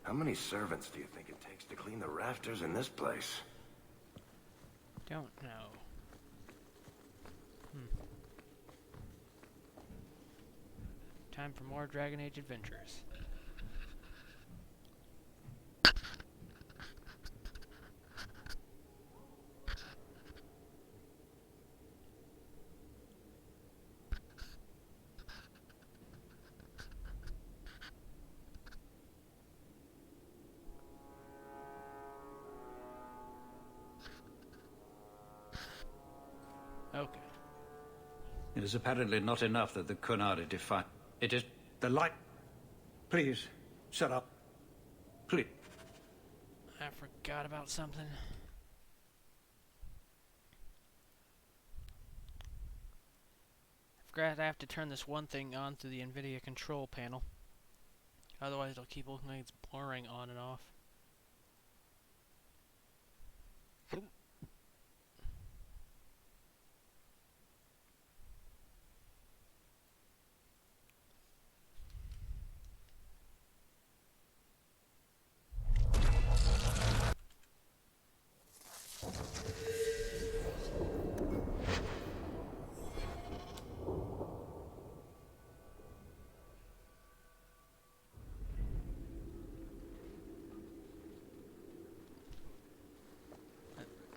How many servants do you think it takes to clean the rafters in this place? Don't know. Time for more Dragon Age adventures. Okay. It is apparently not enough that the Kunari define. It is the light. Please, shut up. Please. I forgot about something. I forgot I have to turn this one thing on to the NVIDIA control panel. Otherwise it'll keep looking like it's blurring on and off.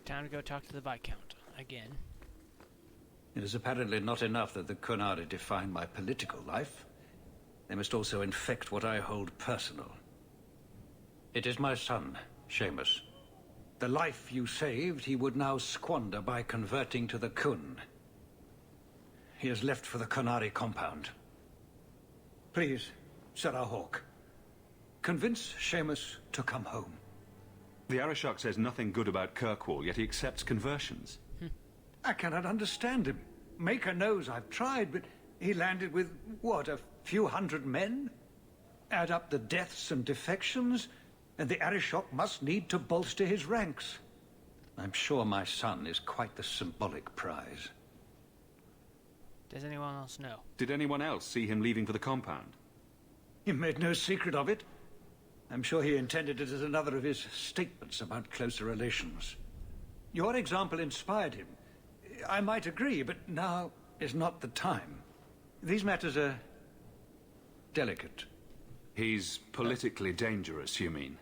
Time to go talk to the Viscount again. It is apparently not enough that the Kunari define my political life. They must also infect what I hold personal. It is my son, Seamus. The life you saved, he would now squander by converting to the Kun. He has left for the Kunari compound. Please, Sarah Hawke, convince Seamus to come home. The Arishok says nothing good about Kirkwall, yet he accepts conversions. I cannot understand him. Maker knows I've tried, but he landed with, what, a few hundred men? Add up the deaths and defections, and the Arishok must need to bolster his ranks. I'm sure my son is quite the symbolic prize. Does anyone else know? Did anyone else see him leaving for the compound? He made no secret of it. I'm sure he intended it as another of his statements about closer relations. Your example inspired him. I might agree, but now is not the time. These matters are delicate. He's politically dangerous, you mean?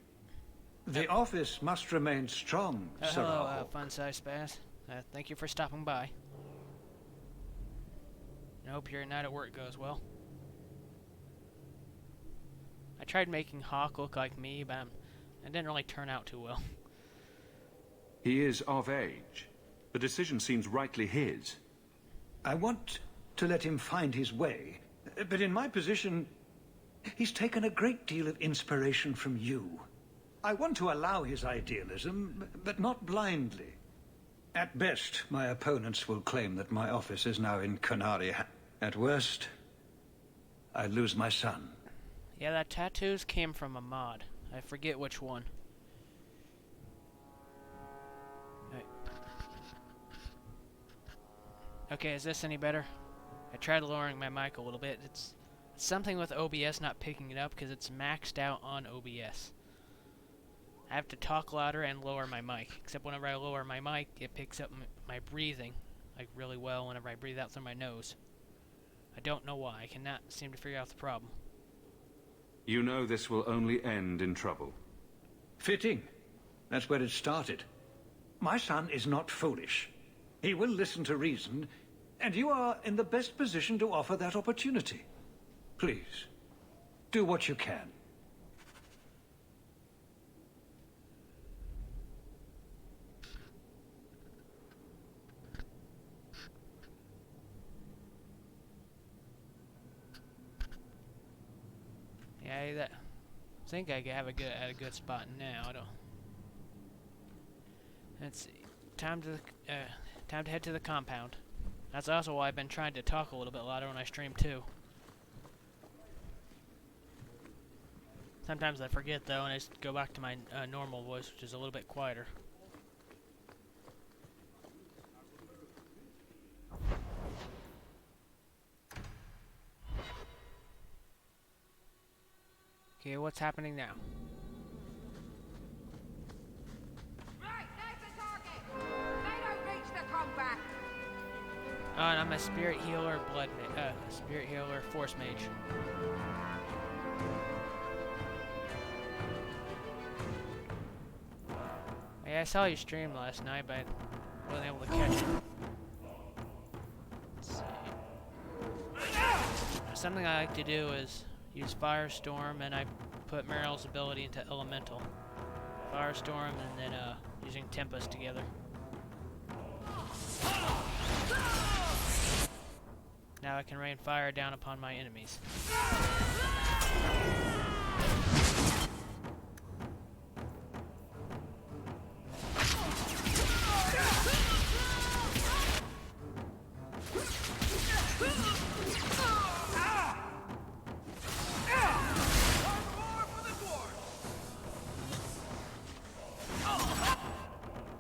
The office must remain strong, Sir Hello, Hawke. fun-sized spaz. Thank you for stopping by. I hope your night at work goes well. I tried making Hawke look like me, but it didn't really turn out too well. He is of age. The decision seems rightly his. I want to let him find his way, but in my position, he's taken a great deal of inspiration from you. I want to allow his idealism, but not blindly. At best, my opponents will claim that my office is now in Kunari. At worst, I lose my son. Yeah, that tattoos came from a mod. I forget which one. Okay, is this any better? I tried lowering my mic a little bit. It's something with OBS not picking it up because it's maxed out on OBS. I have to talk louder and lower my mic. Except whenever I lower my mic, it picks up my breathing like really well whenever I breathe out through my nose. I don't know why. I cannot seem to figure out the problem. You know this will only end in trouble. Fitting. That's where it started. My son is not foolish. He will listen to reason, and you are in the best position to offer that opportunity. Please, do what you can. Yeah, I think I have at a good spot now. I don't. Let's see. Time to head to the compound. That's also why I've been trying to talk a little bit louder when I stream too. Sometimes I forget though, and I just go back to my normal voice, which is a little bit quieter. Okay, what's happening now? Oh, and I'm a spirit healer, spirit healer, force mage. Yeah, I saw you stream last night, but I wasn't able to catch it. Let's see. Something I like to do is use Firestorm, and I put Meryl's ability into Elemental. Firestorm, and then using Tempest together. Now I can rain fire down upon my enemies.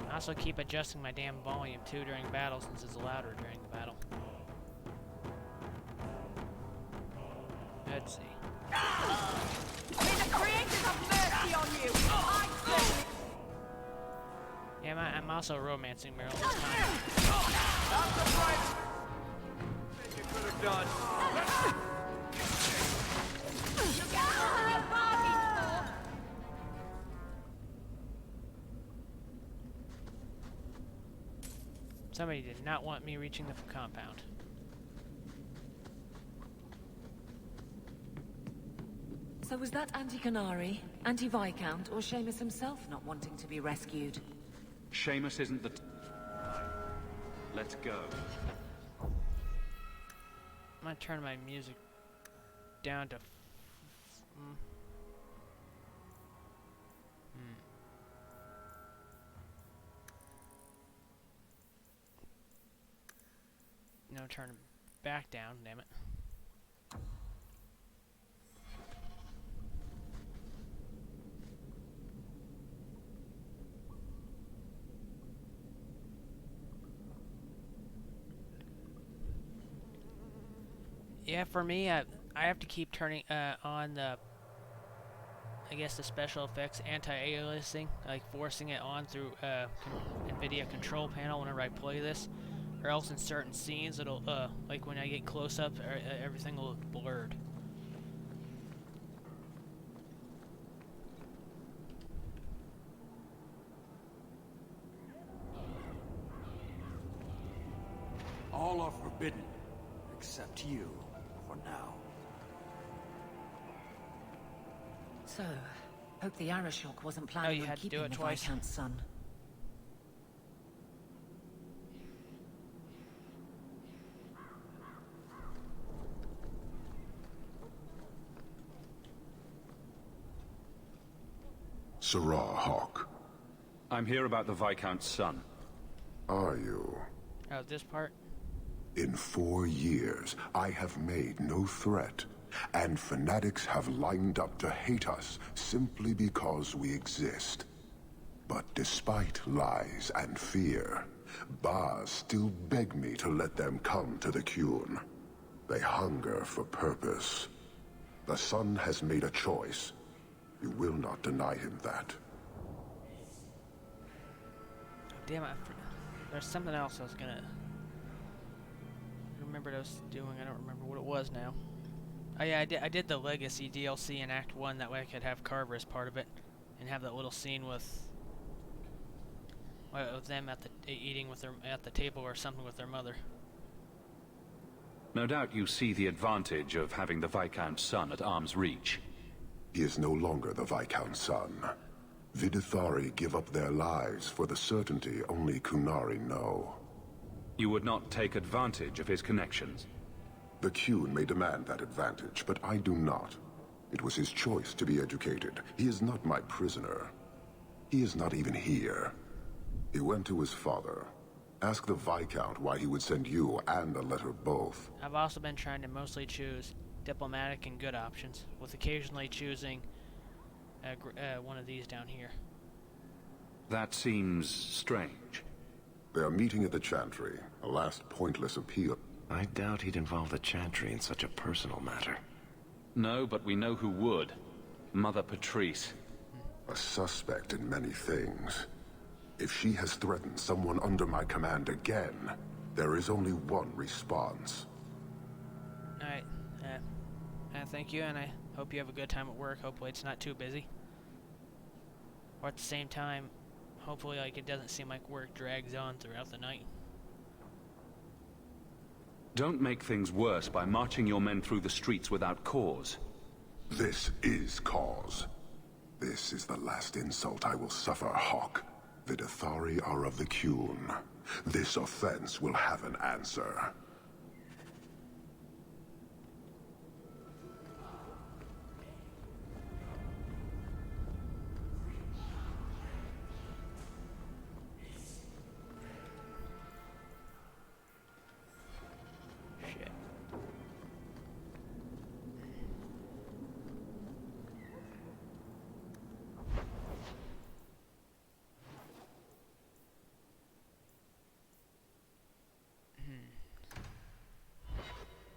I also keep adjusting my damn volume too during battle, since it's louder during the battle. Let's see. May the creators have mercy on you! Yeah, I'm also romancing Meryl this time. That's the right thing you could have done. Somebody did not want me reaching the compound. So was that Anti-Canary, Anti-Viscount, or Seamus himself not wanting to be rescued? Seamus isn't the... Let's go. I'm gonna turn my music down to... No, turn it back down, damn it. Yeah, for me, I have to keep turning on the, I guess, the special effects anti-aliasing, like forcing it on through NVIDIA control panel whenever I play this, or else in certain scenes it'll, like when I get close up, everything will look blurred. All are forbidden, except you, for now. So, hope the Arashok wasn't planning you on had to do keeping it the twice. Viscount's son. Sirrah Hawke, I'm here about the Viscount's son. are you? Oh, this part? In 4 years, I have made no threat, and fanatics have lined up to hate us simply because we exist. But despite lies and fear, Baz still beg me to let them come to the Qun. They hunger for purpose. The son has made a choice. You will not deny him that. Damn it, there's something else I was gonna... I remembered I was doing, I don't remember what it was now. Oh yeah, I did the Legacy DLC in Act 1, that way I could have Carver as part of it, and have that little scene with them at the eating with their at the table or something with their mother. No doubt you see the advantage of having the Viscount's son at arm's reach. He is no longer the Viscount's son. Vidithari give up their lives for the certainty only Kunari know. You would not take advantage of his connections. The Qun may demand that advantage, but I do not. It was his choice to be educated. He is not my prisoner. He is not even here. He went to his father. Ask the Viscount why he would send you and a letter both. I've also been trying to mostly choose diplomatic and good options, with occasionally choosing one of these down here. That seems strange. They are meeting at the Chantry, a last pointless appeal. I doubt he'd involve the Chantry in such a personal matter. No, but we know who would. Mother Patrice. A suspect in many things. If she has threatened someone under my command again, There is only one response. Alright. Thank you, and I hope you have a good time at work. Hopefully it's not too busy. Or at the same time, hopefully like it doesn't seem like work drags on throughout the night. Don't make things worse by marching your men through the streets without cause. This is cause. This is the last insult I will suffer, Hawke. The Dathari are of the Qun. This offense will have an answer. Shit.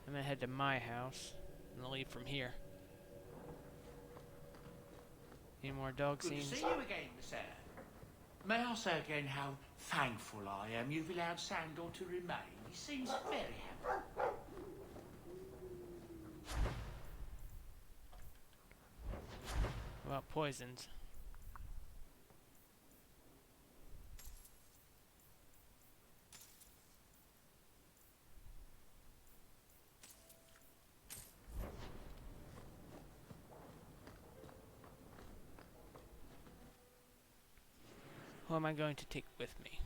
I'm gonna head to my house and I'll leave from here. Any more dog Good scenes? to see you again, sir. May I say again how thankful I am you've allowed Sandor to remain. He seems very happy. About poisons. Who am I going to take with me?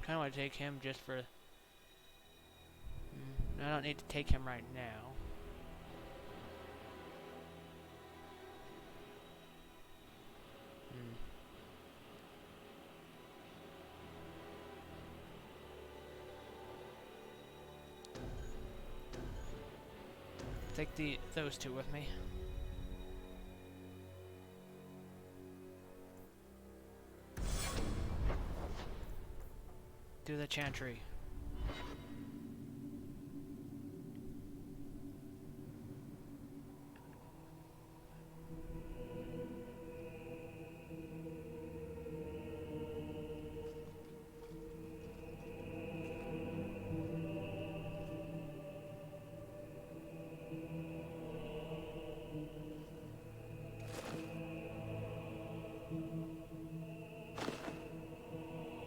Kind of want to take him just for... I don't need to take him right now. Take those two with me. Do the chantry.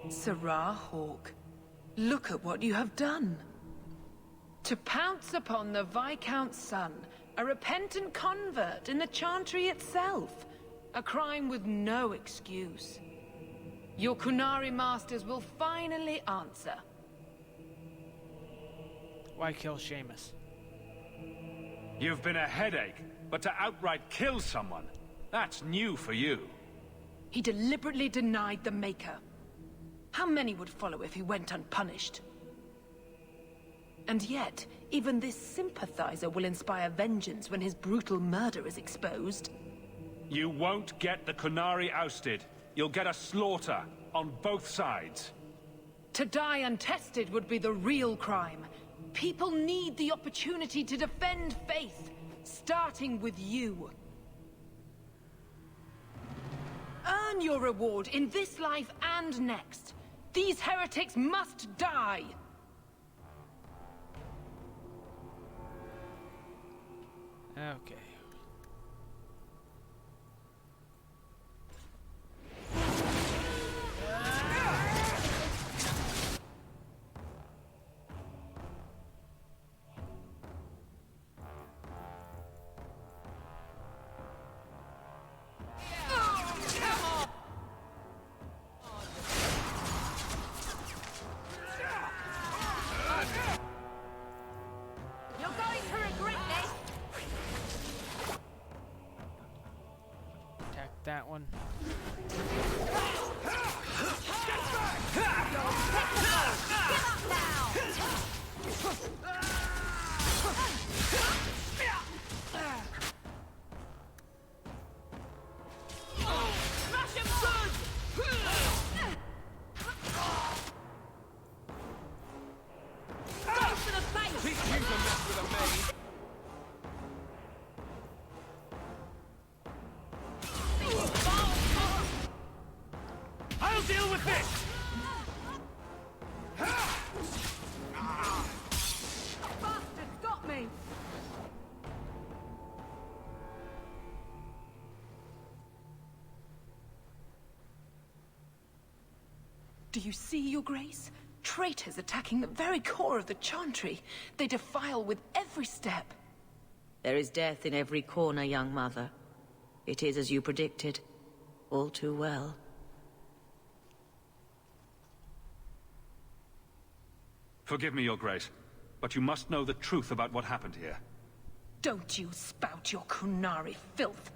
Sirrah Hawke, look at what you have done. To pounce upon the Viscount's son, a repentant convert in the Chantry itself, a crime with no excuse. Your Qunari masters will finally answer. Why kill Seamus? You've been a headache, but to outright kill someone, that's new for you. He deliberately denied the Maker. How many would follow if he went unpunished? And yet, even this sympathizer will inspire vengeance when his brutal murder is exposed. You won't get the Qunari ousted. You'll get a slaughter on both sides. To die untested would be the real crime. People need the opportunity to defend faith, starting with you. Earn your reward in this life and next. These heretics must die! Okay. You're going to regret this! Attack that one. Smash him good! Go for the face! I'll deal with this! Do you see, Your Grace? Traitors attacking the very core of the Chantry. They defile with every step. There is death in every corner, young mother. It is as you predicted. All too well. Forgive me, Your Grace, but you must know the truth about what happened here. Don't you spout your Kunari filth.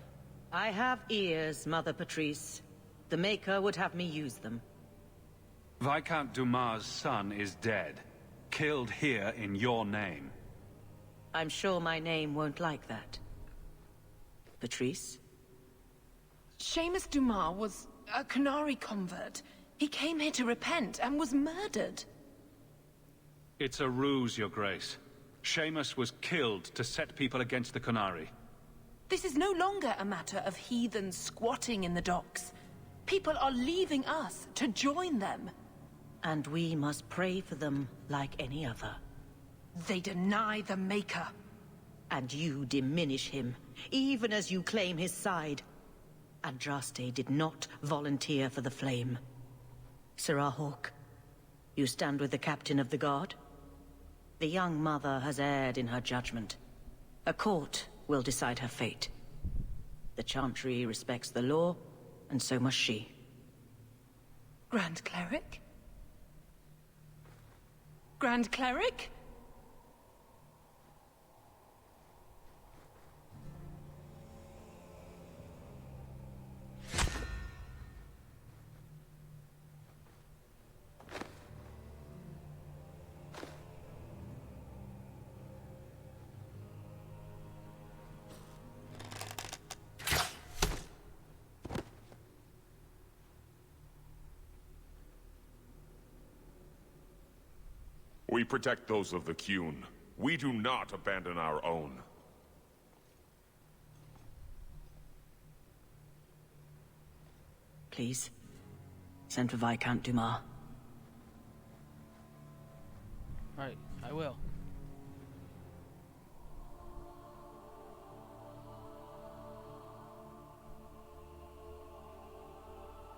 I have ears, Mother Patrice. The Maker would have me use them. Viscount Dumas' son is dead. Killed here in your name. I'm sure my name won't like that. Patrice? Seamus Dumas was a Kunari convert. He came here to repent and was murdered. It's a ruse, Your Grace. Seamus was killed to set people against the Kunari. This is no longer a matter of heathens squatting in the docks. People are leaving us to join them. And we must pray for them like any other. They deny the Maker. And you diminish him, even as you claim his side. Andraste did not volunteer for the flame. Sirrah Hawke, you stand with the captain of the guard? The young mother has erred in her judgment. A court will decide her fate. The Chantry respects the law, and so must she. Grand Cleric? Grand Cleric? We protect those of the Qun. We do not abandon our own. Please, send for Viscount Dumas. Right, I will.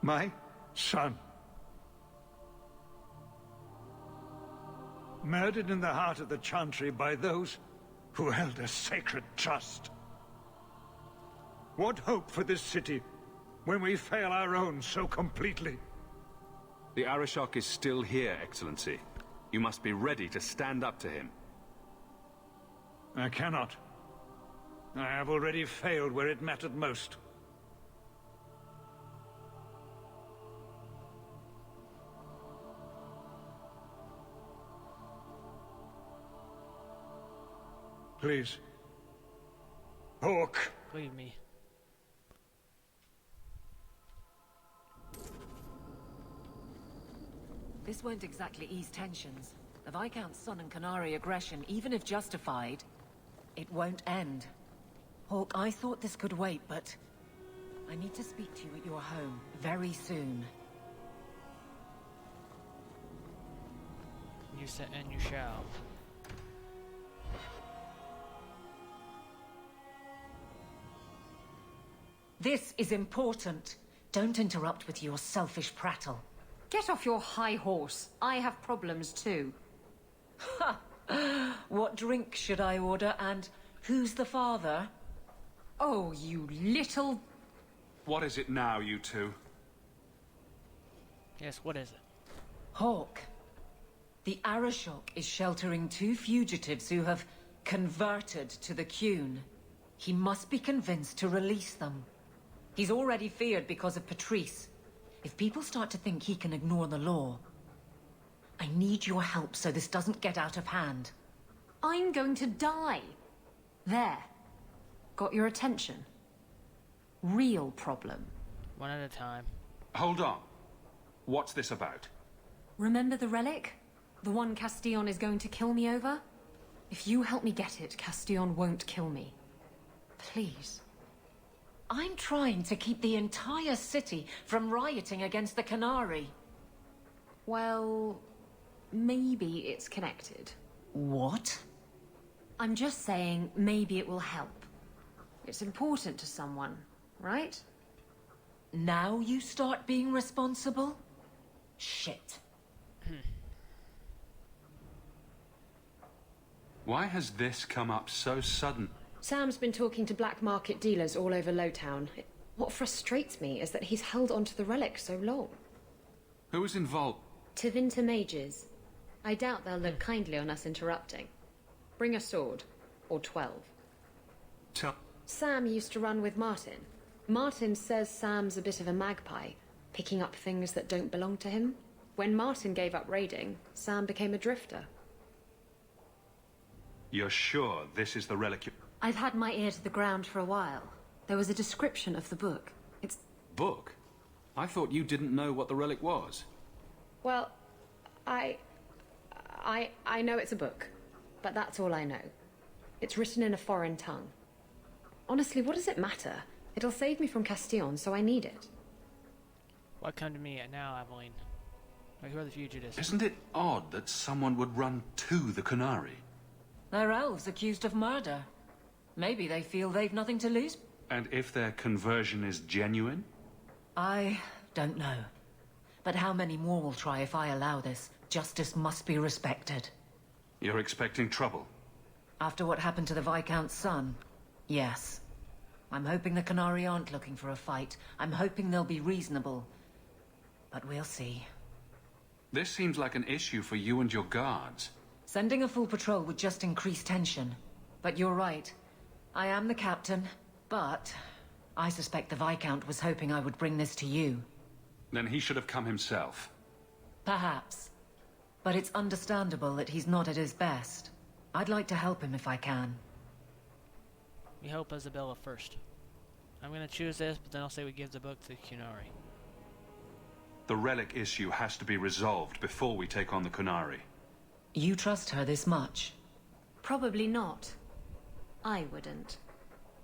My son. Murdered in the heart of the Chantry by those who held a sacred trust. What hope for this city when we fail our own so completely? The Arishok is still here, Excellency. You must be ready to stand up to him. I cannot. I have already failed where it mattered most. Please. Hawke. Leave me. This won't exactly ease tensions. The Viscount's son and Qunari aggression, even if justified, it won't end. Hawke, I thought this could wait, but I need to speak to you at your home very soon. You said, and you shall. This is important. Don't interrupt with your selfish prattle. Get off your high horse. I have problems too. Ha! What drink should I order, and who's the father? Oh, you little... What is it now, you two? Yes, what is it? Hawke. The Arishok is sheltering 2 fugitives who have converted to the Qun. He must be convinced to release them. He's already feared because of Patrice. If people start to think he can ignore the law, I need your help so this doesn't get out of hand. I'm going to die. There. Got your attention? Real problem. One at a time. Hold on. What's this about? Remember the relic? The one Castillon is going to kill me over? If you help me get it, Castillon won't kill me. Please. I'm trying to keep the entire city from rioting against the Qunari. Well, maybe it's connected. What? I'm just saying maybe it will help. It's important to someone, right? Now you start being responsible? Shit. Why has this come up so sudden? Sam's been talking to black market dealers all over Lowtown. What frustrates me is that he's held onto the relic so long. Who was involved? Tevinter mages. I doubt they'll look kindly on us interrupting. Bring a sword. Or 12. Sam used to run with Martin. Martin says Sam's a bit of a magpie, picking up things that don't belong to him. When Martin gave up raiding, Sam became a drifter. You're sure this is the relic? I've had my ear to the ground for a while. There was a description of the book. It's... Book? I thought you didn't know what the relic was. Well, I know it's a book, but that's all I know. It's written in a foreign tongue. Honestly, what does it matter? It'll save me from Castillon, so I need it. Why come to me now, Aveline? Like, who are the fugitives? Isn't it odd that someone would run to the Canary? They're elves accused of murder. Maybe they feel they've nothing to lose. And if their conversion is genuine? I don't know. But how many more will try if I allow this? Justice must be respected. You're expecting trouble? After what happened to the Viscount's son, yes. I'm hoping the Canary aren't looking for a fight. I'm hoping they'll be reasonable. But we'll see. This seems like an issue for you and your guards. Sending a full patrol would just increase tension. But you're right. I am the captain, but I suspect the Viscount was hoping I would bring this to you. Then he should have come himself. Perhaps. But it's understandable that he's not at his best. I'd like to help him if I can. We help Isabella first. I'm gonna choose this, but then I'll say we give the book to Cunari. The relic issue has to be resolved before we take on the Canary. You trust her this much? Probably not. I wouldn't.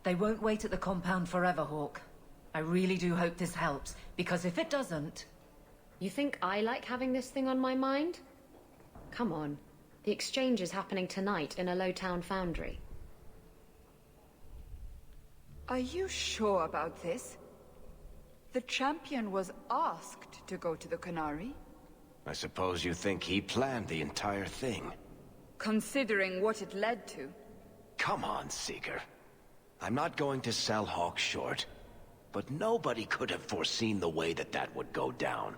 They won't wait at the compound forever, Hawke. I really do hope this helps, because if it doesn't... You think I like having this thing on my mind? Come on. The exchange is happening tonight in a Lowtown foundry. Are you sure about this? The champion was asked to go to the Canary. I suppose you think he planned the entire thing. Considering what it led to. Come on, Seeker. I'm not going to sell Hawke short. But nobody could have foreseen the way that that would go down.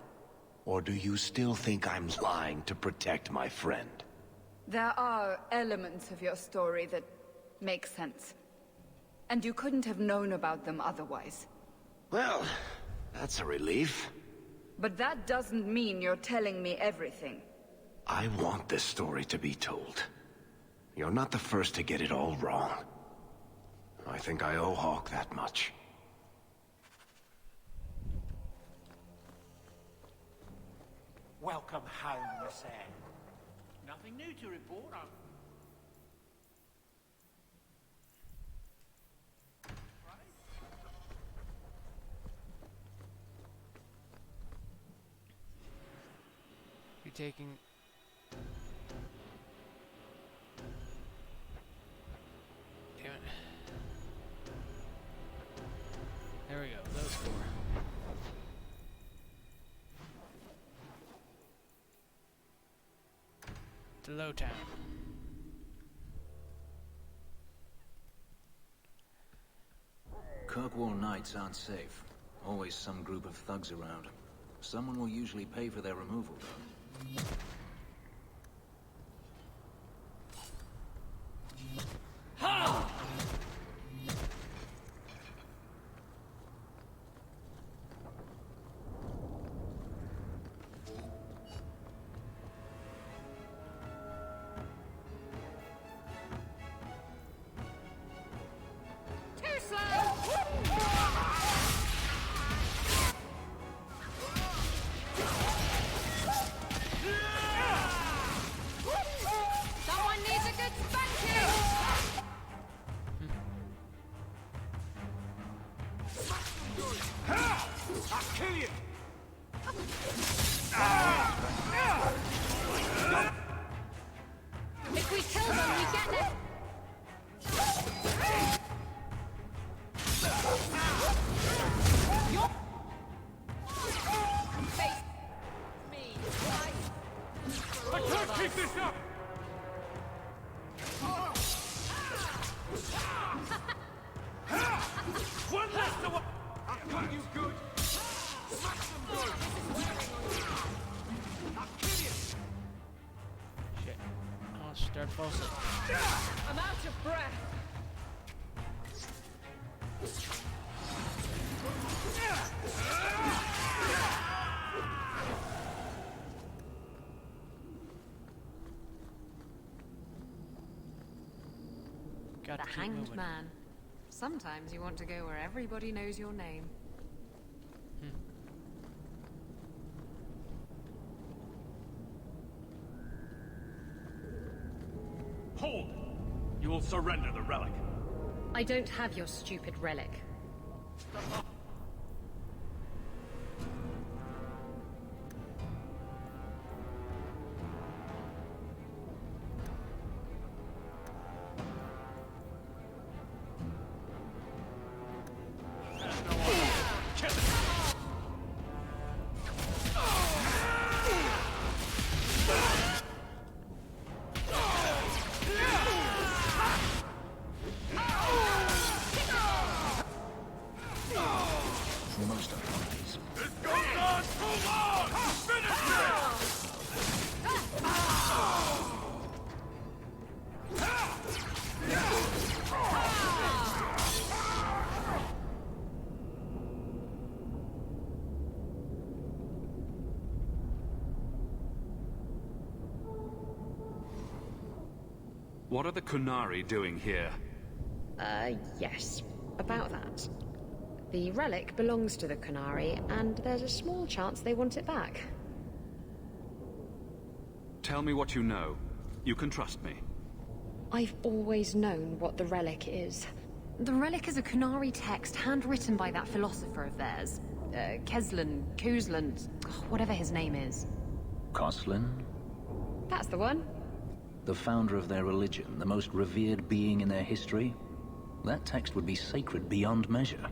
Or do you still think I'm lying to protect my friend? There are elements of your story that make sense. And you couldn't have known about them otherwise. Well, that's a relief. But that doesn't mean you're telling me everything. I want this story to be told. You're not the first to get it all wrong. I think I owe Hawke that much. Welcome home, Miss Anne. Nothing new to report on. Be taking... Damn it. There we go, those four. To Lowtown. Kirkwall nights aren't safe. Always some group of thugs around. Someone will usually pay for their removal, though. Someone needs a good spanking! I'll kill you! If we kill them, we get them! Face me! hanged moving. man. Sometimes you want to go where everybody knows your name. Hold! You will surrender the relic. I don't have your stupid relic. Most eyes. This goes on too long! Finish What are the Kunari doing here? Yes. About that. The relic belongs to the Kunari, and there's a small chance they want it back. Tell me what you know. You can trust me. I've always known what the relic is. The relic is a Kunari text handwritten by that philosopher of theirs. Kuzlan, whatever his name is. Koslin? That's the one. The founder of their religion, the most revered being in their history? That text would be sacred beyond measure.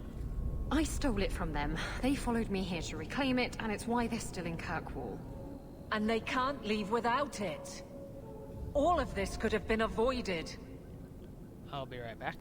I stole it from them. They followed me here to reclaim it, and it's why they're still in Kirkwall. And they can't leave without it. All of this could have been avoided. I'll be right back.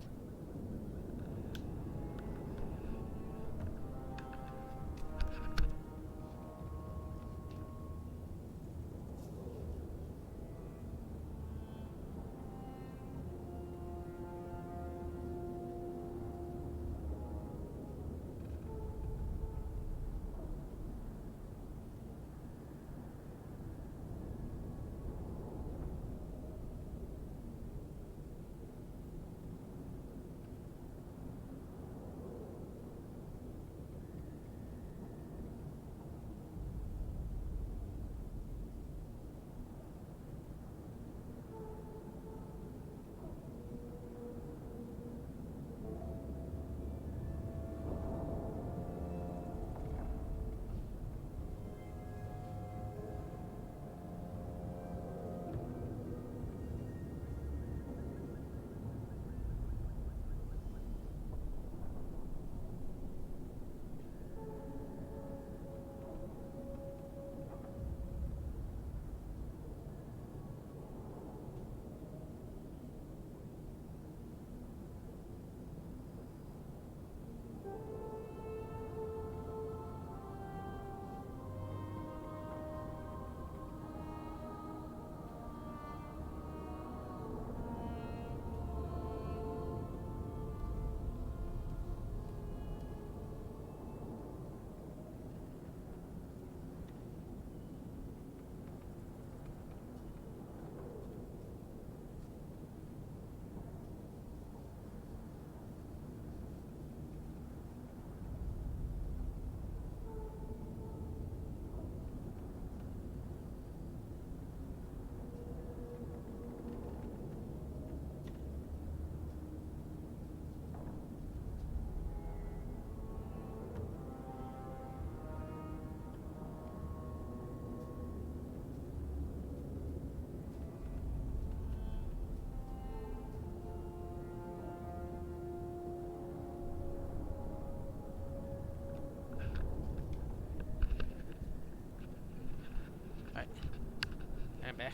I'm back.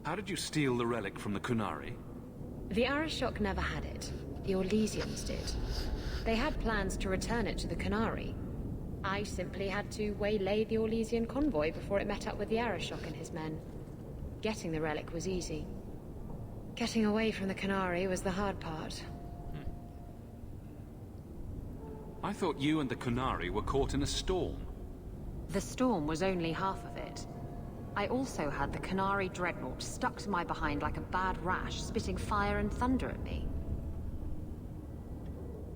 How did you steal the relic from the Kunari? The Arashok never had it. The Orlesians did. They had plans to return it to the Kunari. I simply had to waylay the Orlesian convoy before it met up with the Arashok and his men. Getting the relic was easy. Getting away from the Kunari was the hard part. I thought you and the Kunari were caught in a storm. The storm was only half of it. I also had the Kunari dreadnought stuck to my behind like a bad rash, spitting fire and thunder at me.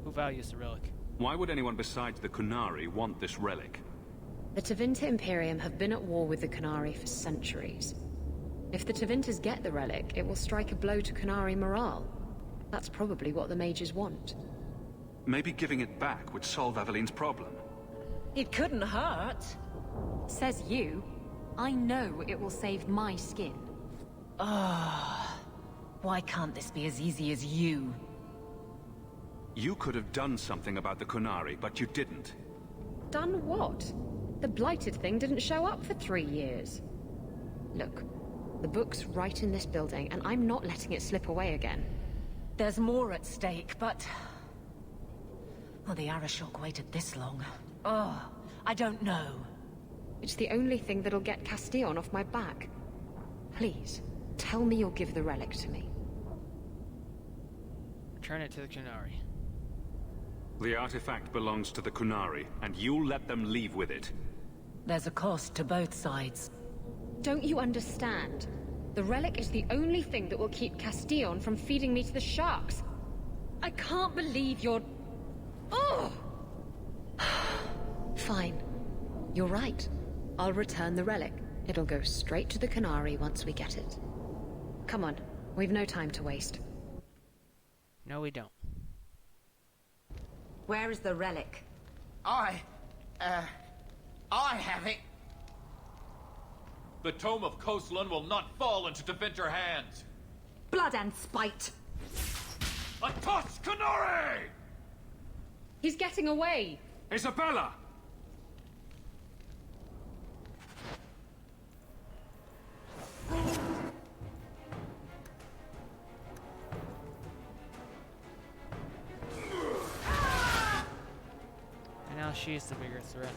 Who values the relic? Why would anyone besides the Kunari want this relic? The Tevinter Imperium have been at war with the Kunari for centuries. If the Tevinters get the relic, it will strike a blow to Kunari morale. That's probably what the mages want. Maybe giving it back would solve Aveline's problem. It couldn't hurt. Says you. I know it will save my skin. Why can't this be as easy as you? You could have done something about the Kunari, but you didn't. Done what? The blighted thing didn't show up for 3 years. Look, the book's right in this building, and I'm not letting it slip away again. There's more at stake, but... Well, the Arashok waited this long. I don't know. It's the only thing that'll get Castillon off my back. Please, tell me you'll give the relic to me. Return it to the Kunari. The artifact belongs to the Kunari, and you'll let them leave with it. There's a cost to both sides. Don't you understand? The relic is the only thing that will keep Castillon from feeding me to the sharks. I can't believe you're... Oh! Fine. You're right. I'll return the relic. It'll go straight to the Kunari once we get it. Come on. We've no time to waste. No, we don't. Where is the relic? I have it. The Tome of Koslan will not fall into Tevinter hands. Blood and spite! A toss, Kunari! He's getting away! Isabella! And now she's the bigger threat.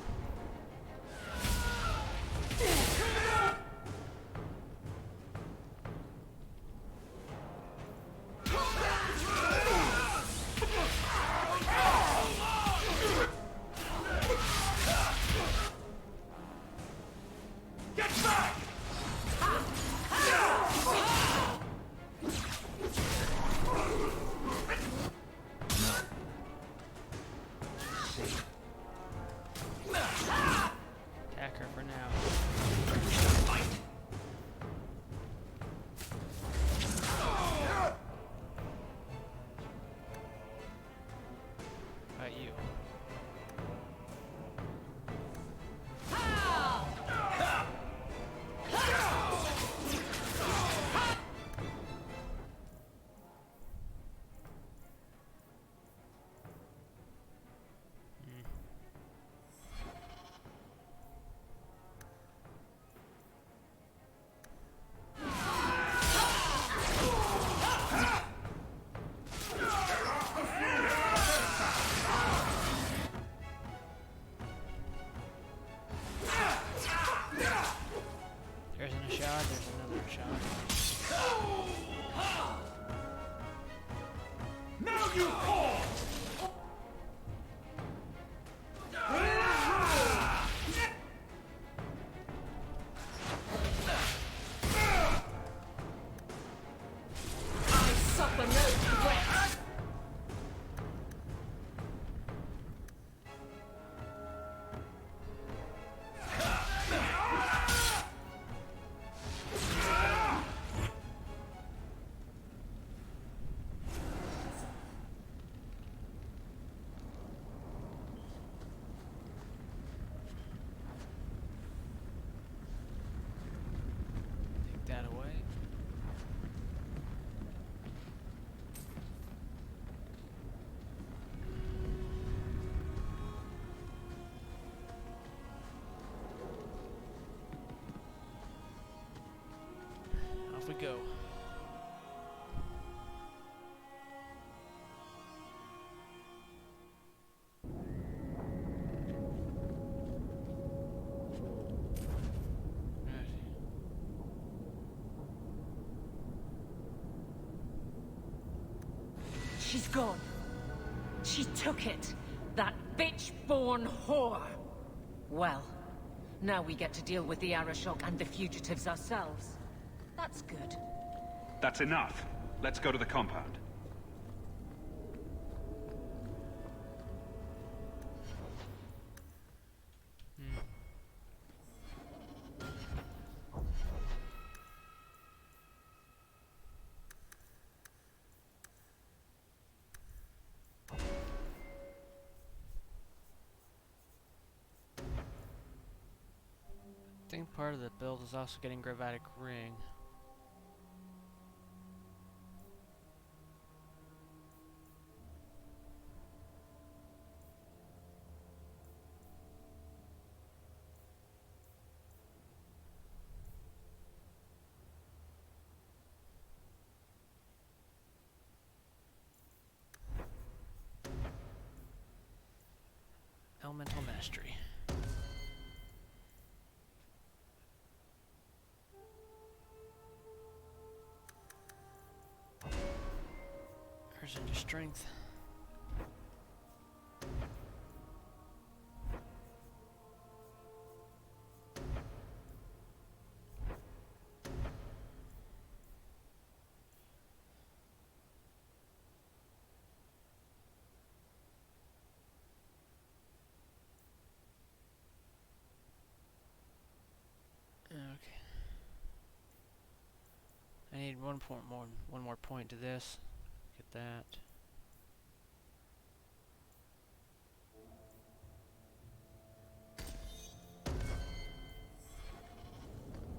Get back! Attack her for now. About you. There's a shot, there's another shot. Now you fall! I suffer no threat. Take that away. Off we go. She's gone. She took it. That bitch-born whore! Well, now we get to deal with the Arashok and the fugitives ourselves. That's good. That's enough. Let's go to the compound. I think part of the build is also getting Gravatic Ring. Elemental Mastery. Where's your strength? Okay. I need one more point to this. Get that.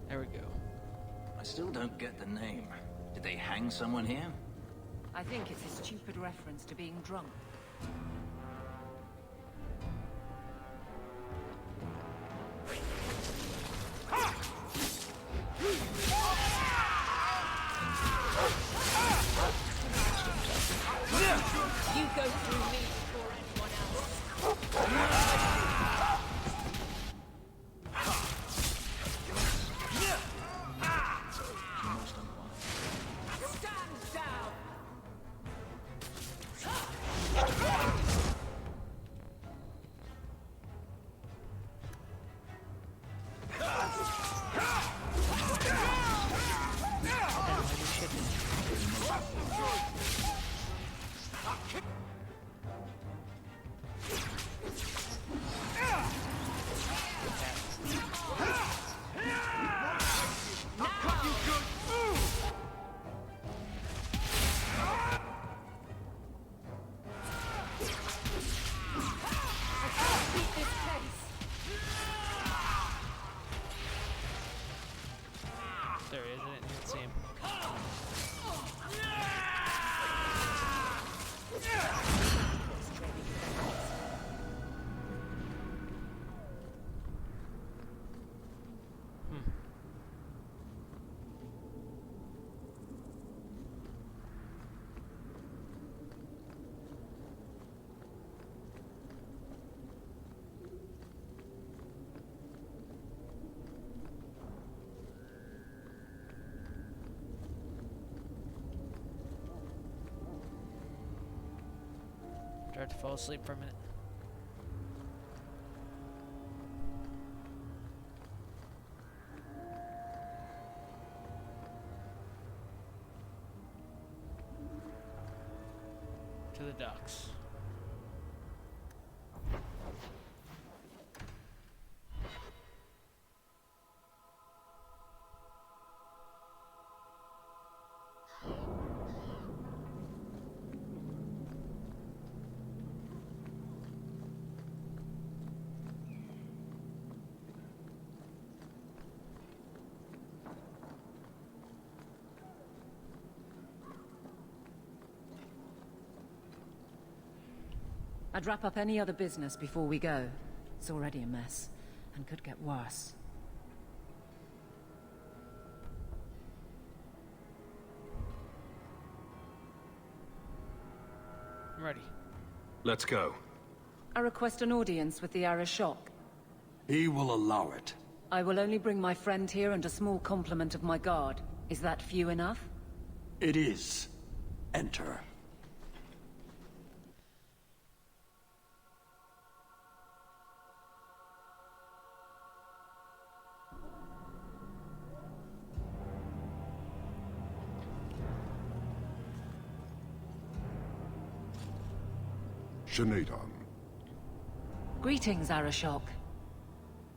There we go. I still don't get the name. Did they hang someone here? I think it's a stupid reference to being drunk. You go through me before anyone else. Stand down! There he is, I didn't see him. Tried to fall asleep for a minute. To the docks. I'd wrap up any other business before we go. It's already a mess, and could get worse. I'm ready. Let's go. I request an audience with the Arashok. He will allow it. I will only bring my friend here and a small complement of my guard. Is that few enough? It is. Enter. Shanatan. Greetings, Arashok.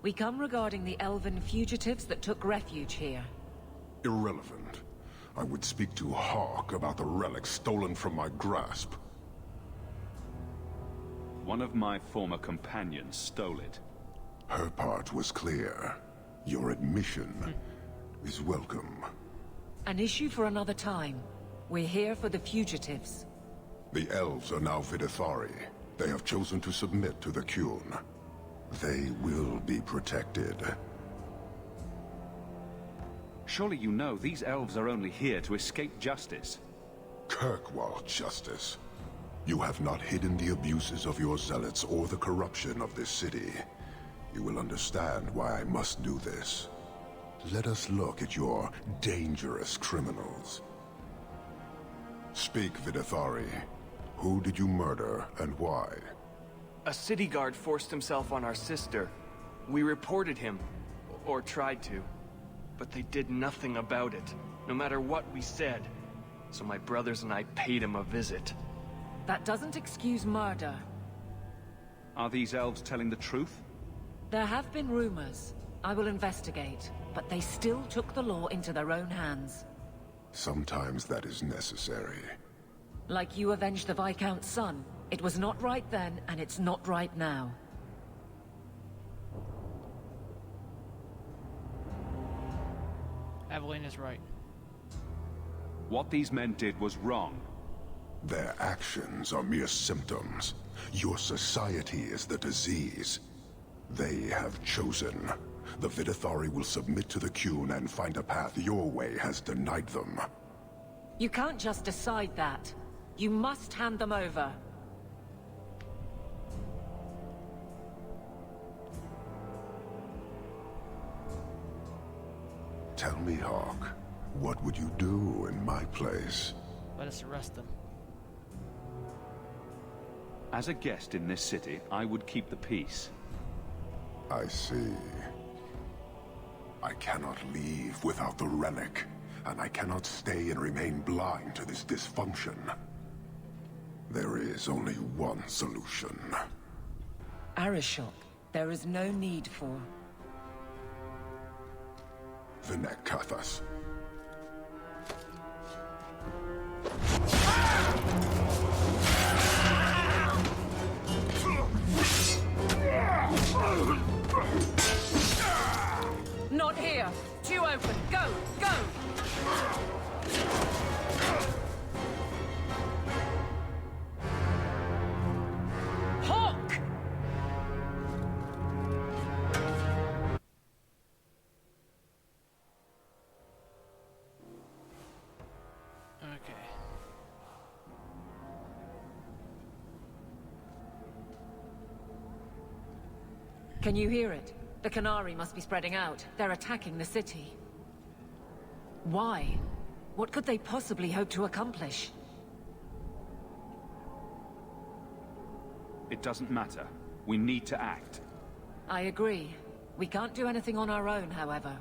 We come regarding the elven fugitives that took refuge here. Irrelevant. I would speak to Hawke about the relic stolen from my grasp. One of my former companions stole it. Her part was clear. Your admission is welcome. An issue for another time. We're here for the fugitives. The elves are now Vidithari. They have chosen to submit to the Qun. They will be protected. Surely you know these elves are only here to escape justice. Kirkwall justice. You have not hidden the abuses of your zealots or the corruption of this city. You will understand why I must do this. Let us look at your dangerous criminals. Speak, Vidithari. Who did you murder and why? A city guard forced himself on our sister. We reported him, or tried to, but they did nothing about it, no matter what we said. So my brothers and I paid him a visit. That doesn't excuse murder. Are these elves telling the truth? There have been rumors. I will investigate, but they still took the law into their own hands. Sometimes that is necessary. Like you avenged the Viscount's son. It was not right then, and it's not right now. Aveline is right. What these men did was wrong. Their actions are mere symptoms. Your society is the disease. They have chosen. The Vidithari will submit to the Qun and find a path your way has denied them. You can't just decide that. You must hand them over. Tell me, Hawke, what would you do in my place? Let us arrest them. As a guest in this city, I would keep the peace. I see. I cannot leave without the relic, and I cannot stay and remain blind to this dysfunction. There is only one solution. Arashok, there is no need for... Vinek Kathas. Not here! Two open! Go! Go! Hawke! Okay. Can you hear it? The Canary must be spreading out. They're attacking the city. Why? What could they possibly hope to accomplish? It doesn't matter. We need to act. I agree. We can't do anything on our own, however.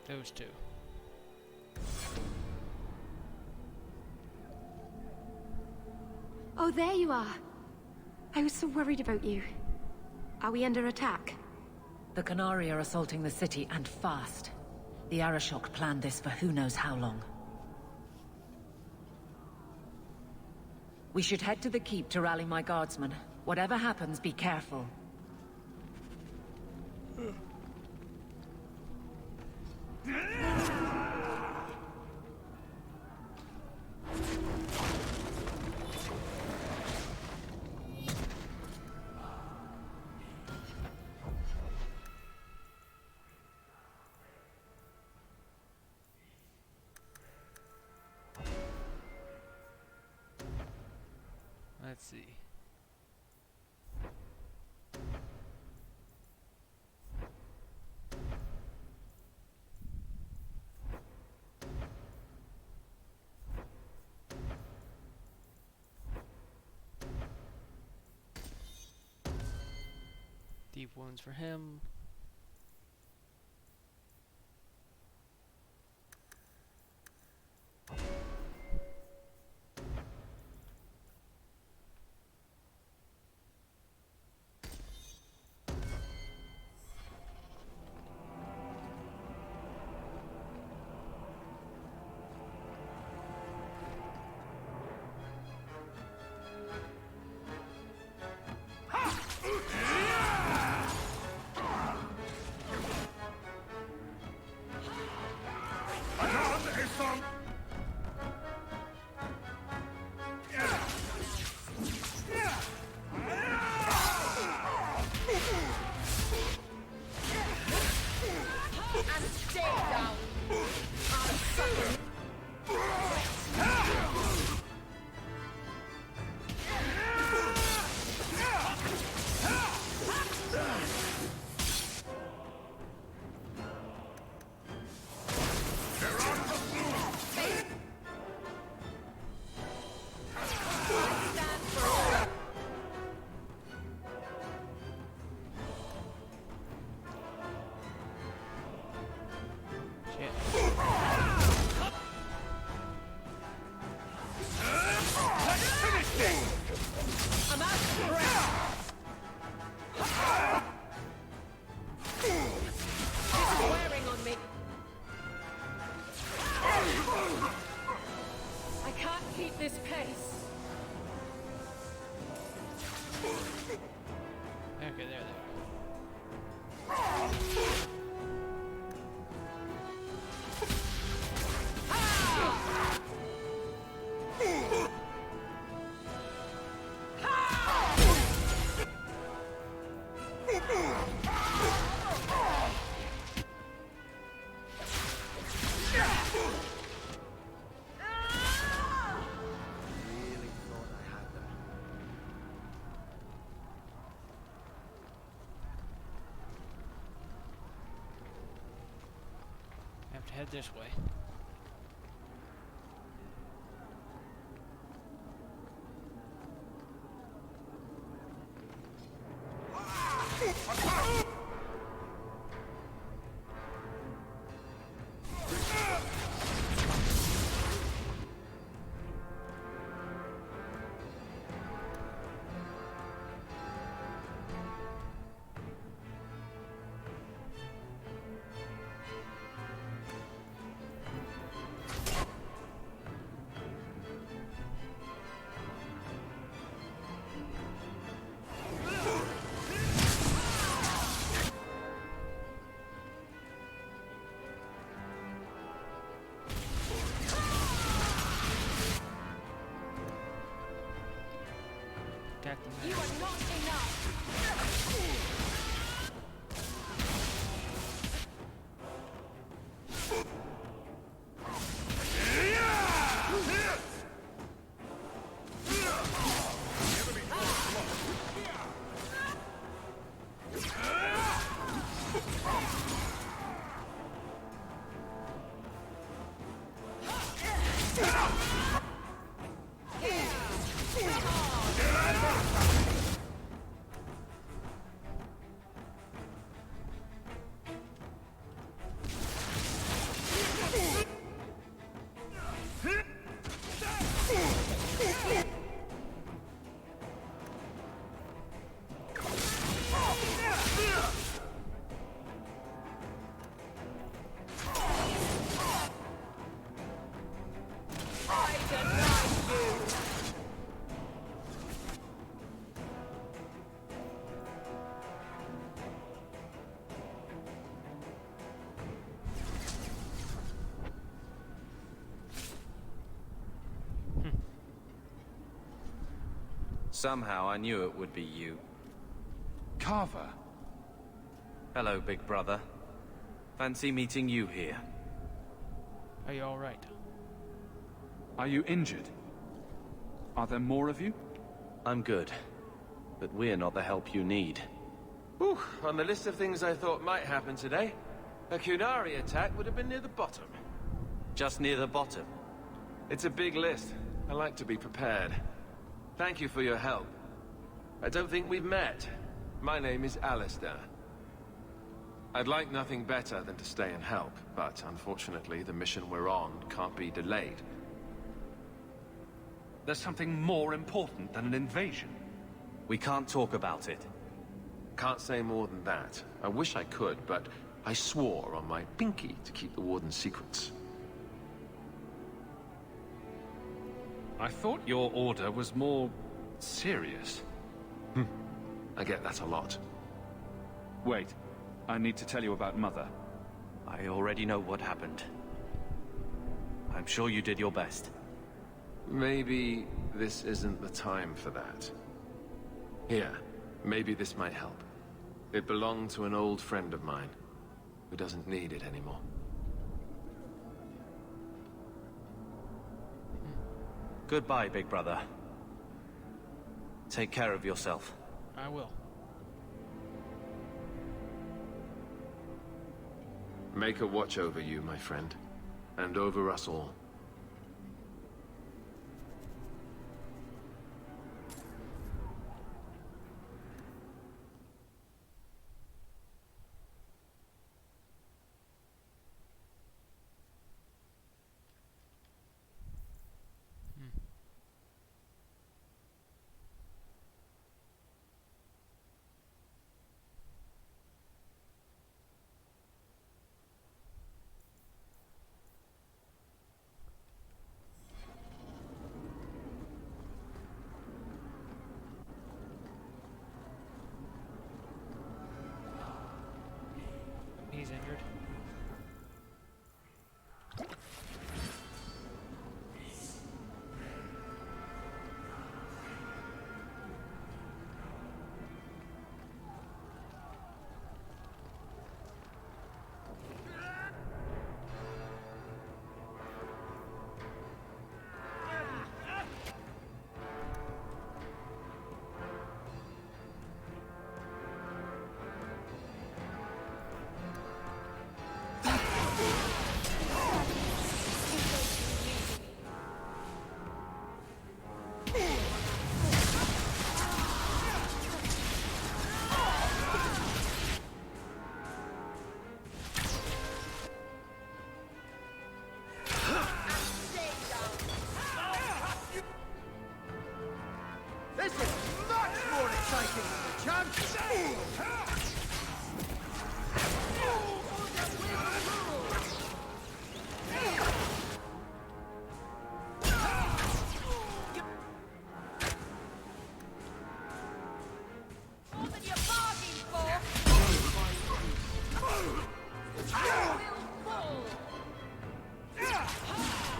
Those two. Oh, there you are. I was so worried about you. Are we under attack? The Canary are assaulting the city, and fast. The Arashok planned this for who knows how long. We should head to the keep to rally my guardsmen. Whatever happens, be careful. Let's see. Deep wounds for him. Head this way. You are not enough. Somehow I knew it would be you. Carver. Hello, big brother. Fancy meeting you here. Are you alright? Are you injured? Are there more of you? I'm good. But we're not the help you need. Whew, on the list of things I thought might happen today, a Kunari attack would have been near the bottom. Just near the bottom? It's a big list. I like to be prepared. Thank you for your help. I don't think we've met. My name is Alistair. I'd like nothing better than to stay and help, but unfortunately the mission we're on can't be delayed. There's something more important than an invasion. We can't talk about it. Can't say more than that. I wish I could, but I swore on my pinky to keep the Warden's secrets. I thought your order was more serious. I get that a lot. Wait, I need to tell you about Mother. I already know what happened. I'm sure you did your best. Maybe this isn't the time for that. Here, maybe this might help. It belonged to an old friend of mine, who doesn't need it anymore. Goodbye, big brother. Take care of yourself. I will. Make a watch over you, my friend, and over us all. He's injured. This is much more exciting than the chance!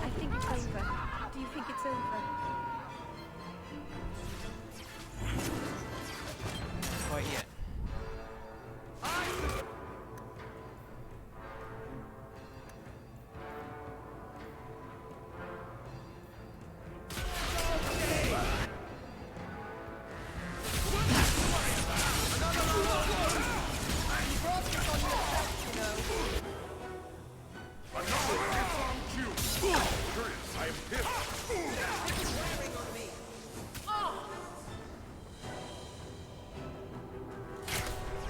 I think it's over. Do you think it's over? Quite yet.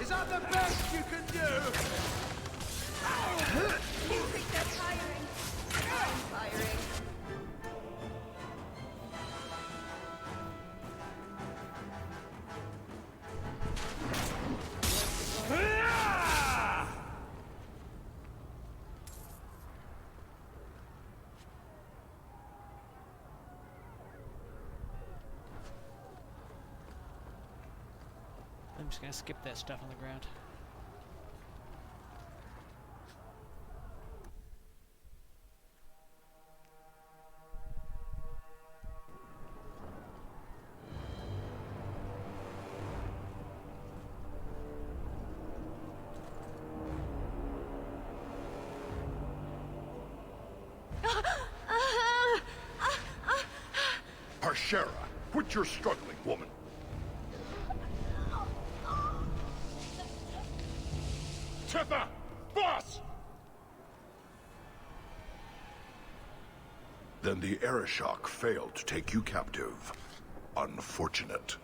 Is that the best you can do? You think they're tiring? I'm tiring. I'm just gonna skip that stuff on the ground. Harshera, quit your struggling, woman. Titha! Boss! Then the Arishok failed to take you captive. Unfortunate.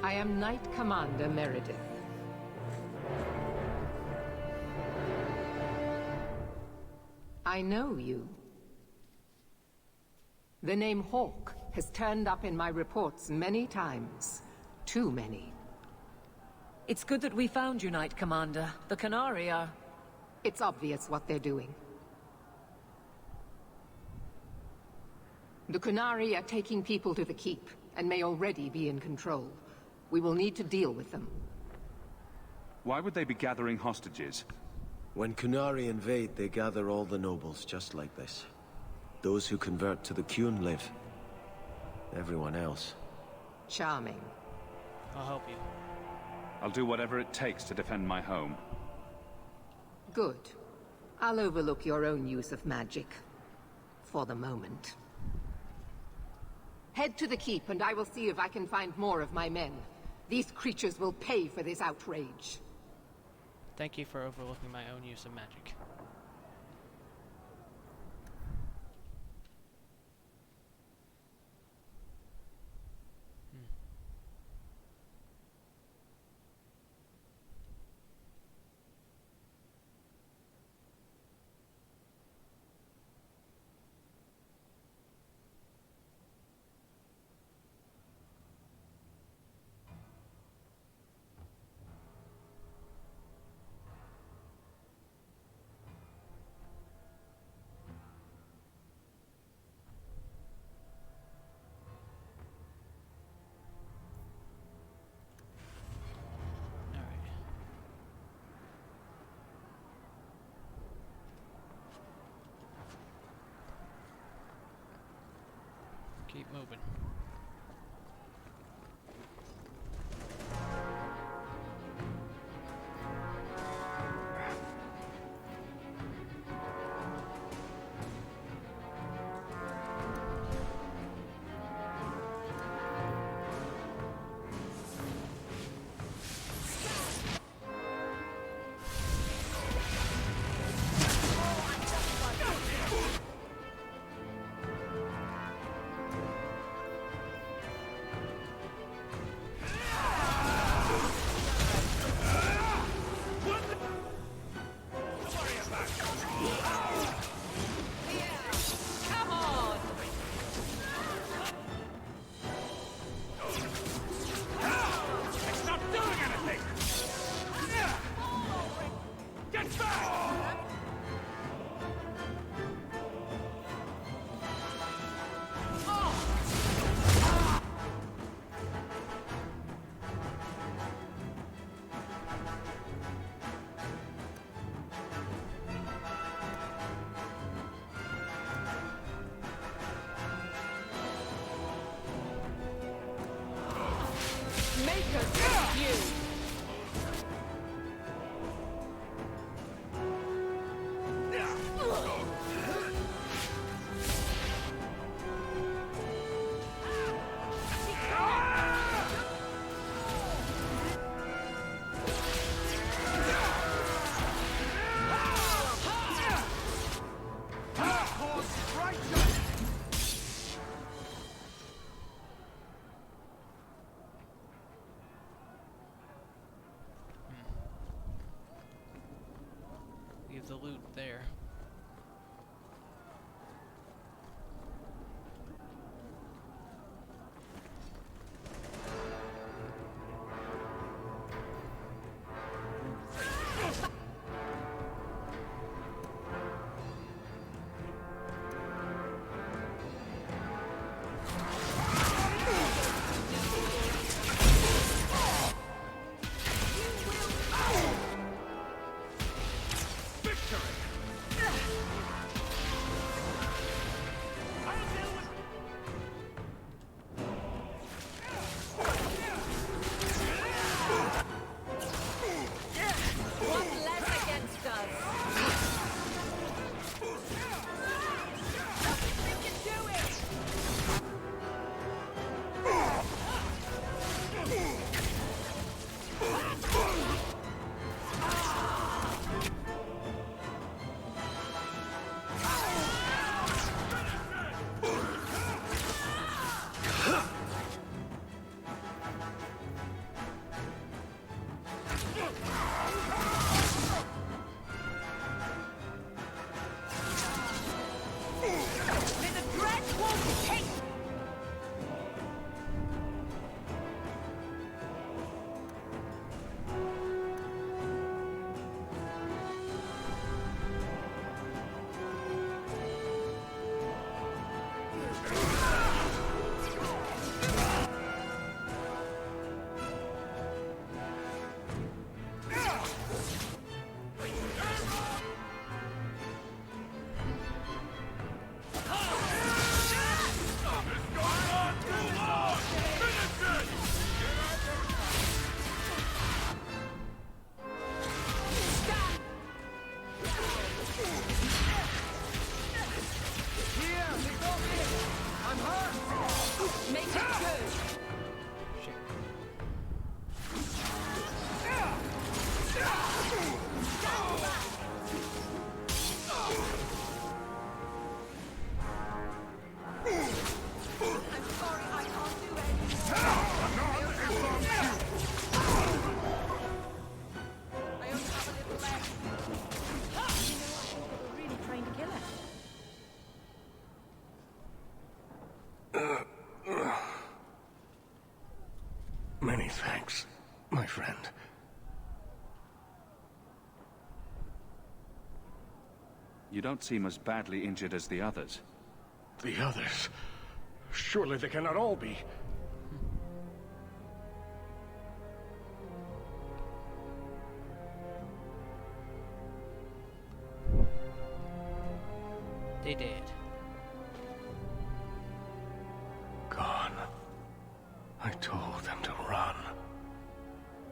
I am Knight Commander Meredith. I know you. The name Hawke has turned up in my reports many times. Too many. It's good that we found you, Knight Commander. The Canary are... It's obvious what they're doing. The Canary are taking people to the Keep, and may already be in control. We will need to deal with them. Why would they be gathering hostages? When Kunari invade, they gather all the nobles, just like this. Those who convert to the Qun live. Everyone else. Charming. I'll help you. I'll do whatever it takes to defend my home. Good. I'll overlook your own use of magic. For the moment. Head to the Keep, and I will see if I can find more of my men. These creatures will pay for this outrage. Thank you for overlooking my own use of magic. Keep moving. take us with you. Leave the loot there. Many thanks, my friend. You don't seem as badly injured as the others. The others? Surely they cannot all be. They did. Gone. I told them to run.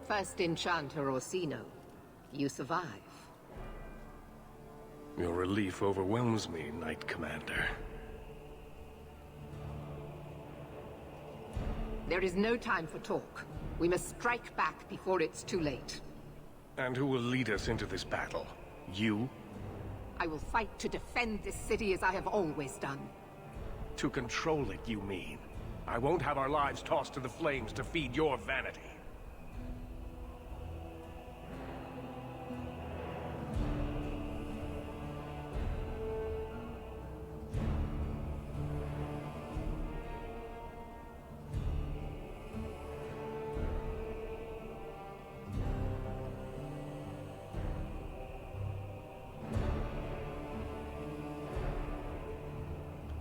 First Enchanter Orsino, you survive. Your relief overwhelms me, Knight Commander. There is no time for talk. We must strike back before it's too late. And who will lead us into this battle? You? I will fight to defend this city as I have always done. To control it, you mean? I won't have our lives tossed to the flames to feed your vanity.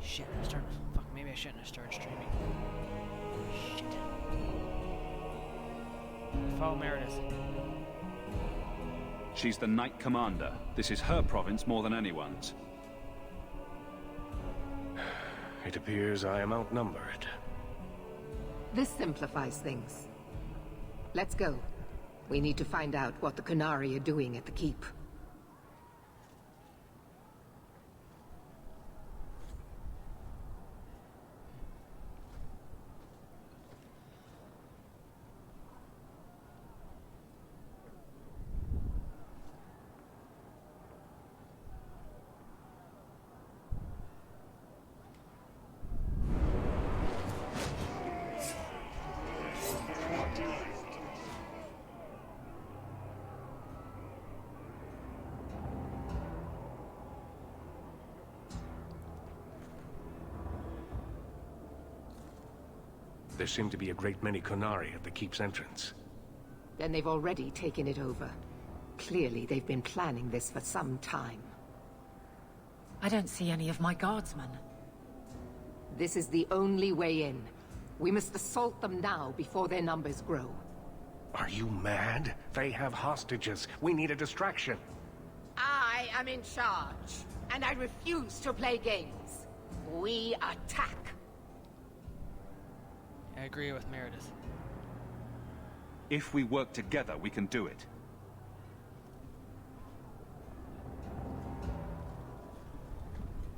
Shit, maybe I shouldn't have started streaming. Shit. Follow Meredith. She's the Knight Commander. This is her province more than anyone's. It appears I am outnumbered. This simplifies things. Let's go. We need to find out what the Qunari are doing at the keep. There seem to be a great many Qunari at the keep's entrance. Then they've already taken it over. Clearly, they've been planning this for some time. I don't see any of my guardsmen. This is the only way in. We must assault them now before their numbers grow. Are you mad? They have hostages. We need a distraction. I am in charge, and I refuse to play games. We attack. I agree with Meredith. If we work together, we can do it.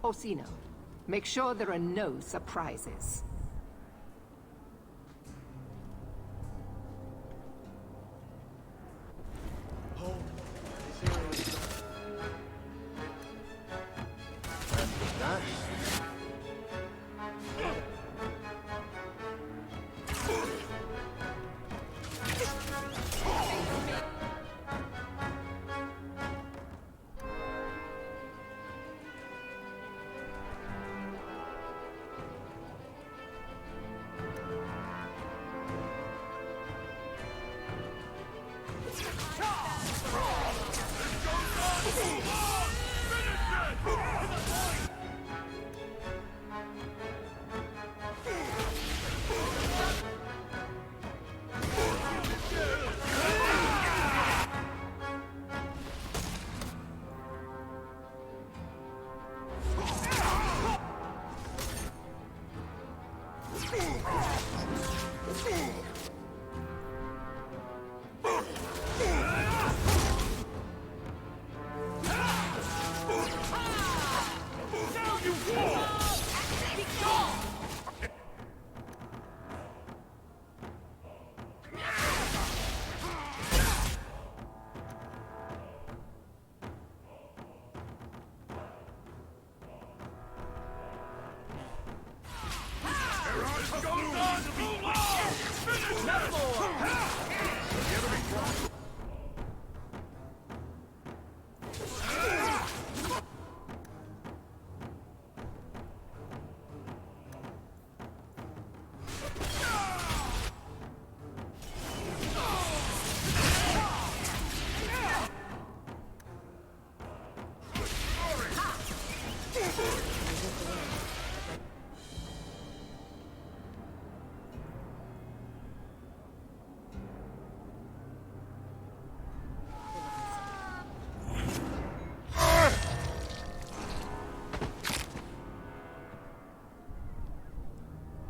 Orsino, make sure there are no surprises.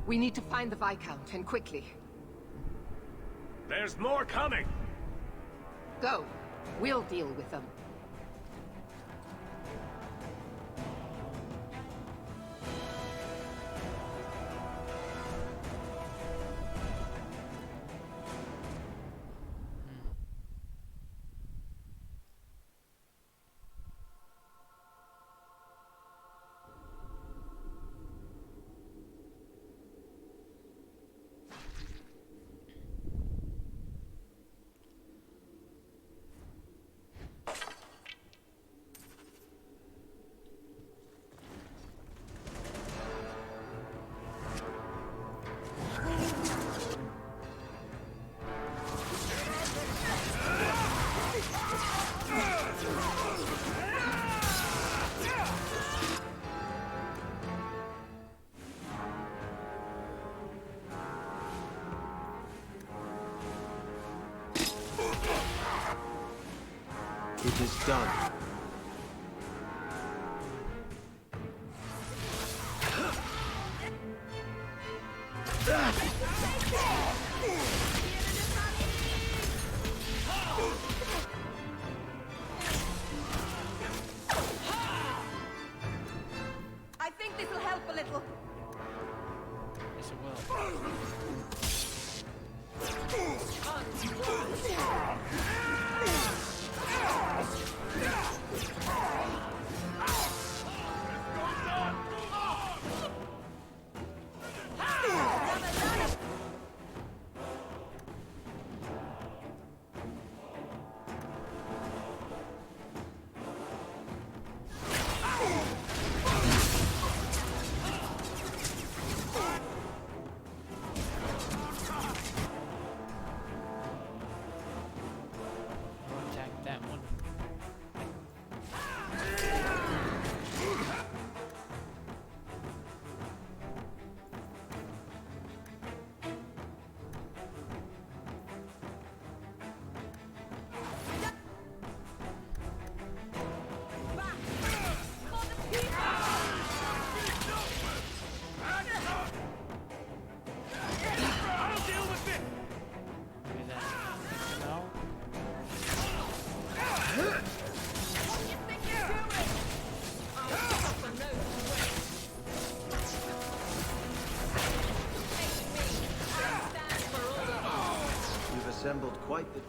We need to find the Viscount, and quickly. There's more coming! Go. We'll deal with them. It is done. little. Yes, it will. Attack that one. Maybe that's no. You've assembled quite the...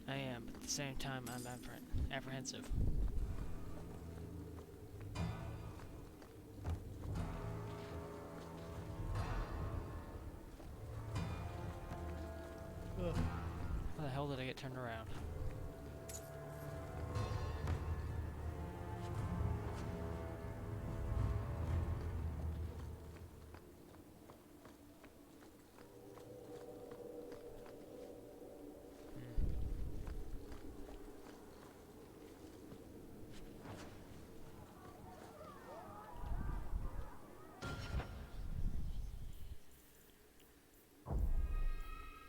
I am, but at the same time, I'm apprehensive. Ugh. How the hell did I get turned around?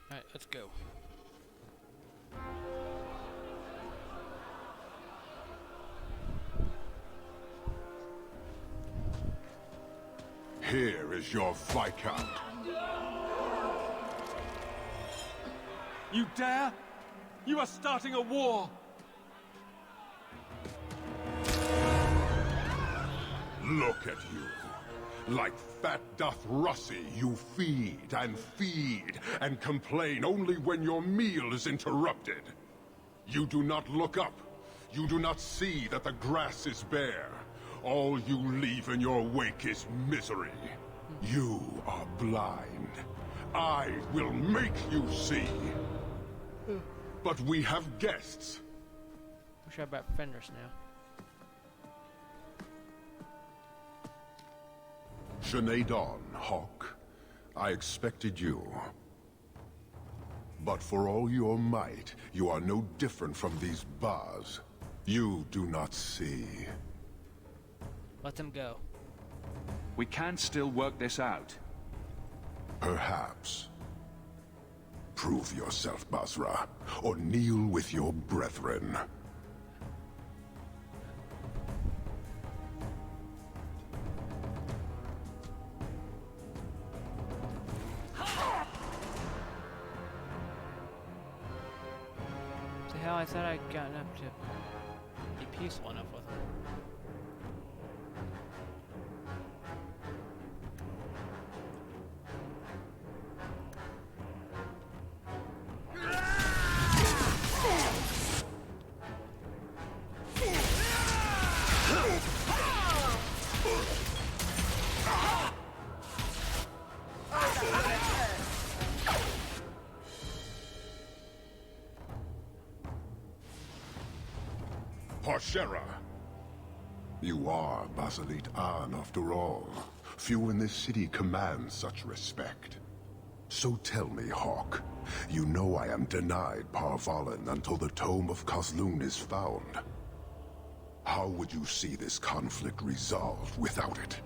Alright, let's go. Here is your Viscount. You dare? You are starting a war! Look at you. Like fat doth Russie, you feed and complain only when your meal is interrupted. You do not look up. You do not see that the grass is bare. All you leave in your wake is misery. You are blind. I will make you see. But we have guests. Wish I brought fenders now. Sinead Dawn, Hawke. I expected you. But for all your might, you are no different from these bars. You do not see. Let them go. We can still work this out. Perhaps. Prove yourself, Basra, or kneel with your brethren. The hell, I thought I'd gotten up to be peaceful enough with them. Parshera! You are Basilit An, after all. Few in this city command such respect. So tell me, Hawke, you know I am denied Parvalan until the Tome of Kozlun is found. How would you see this conflict resolved without it?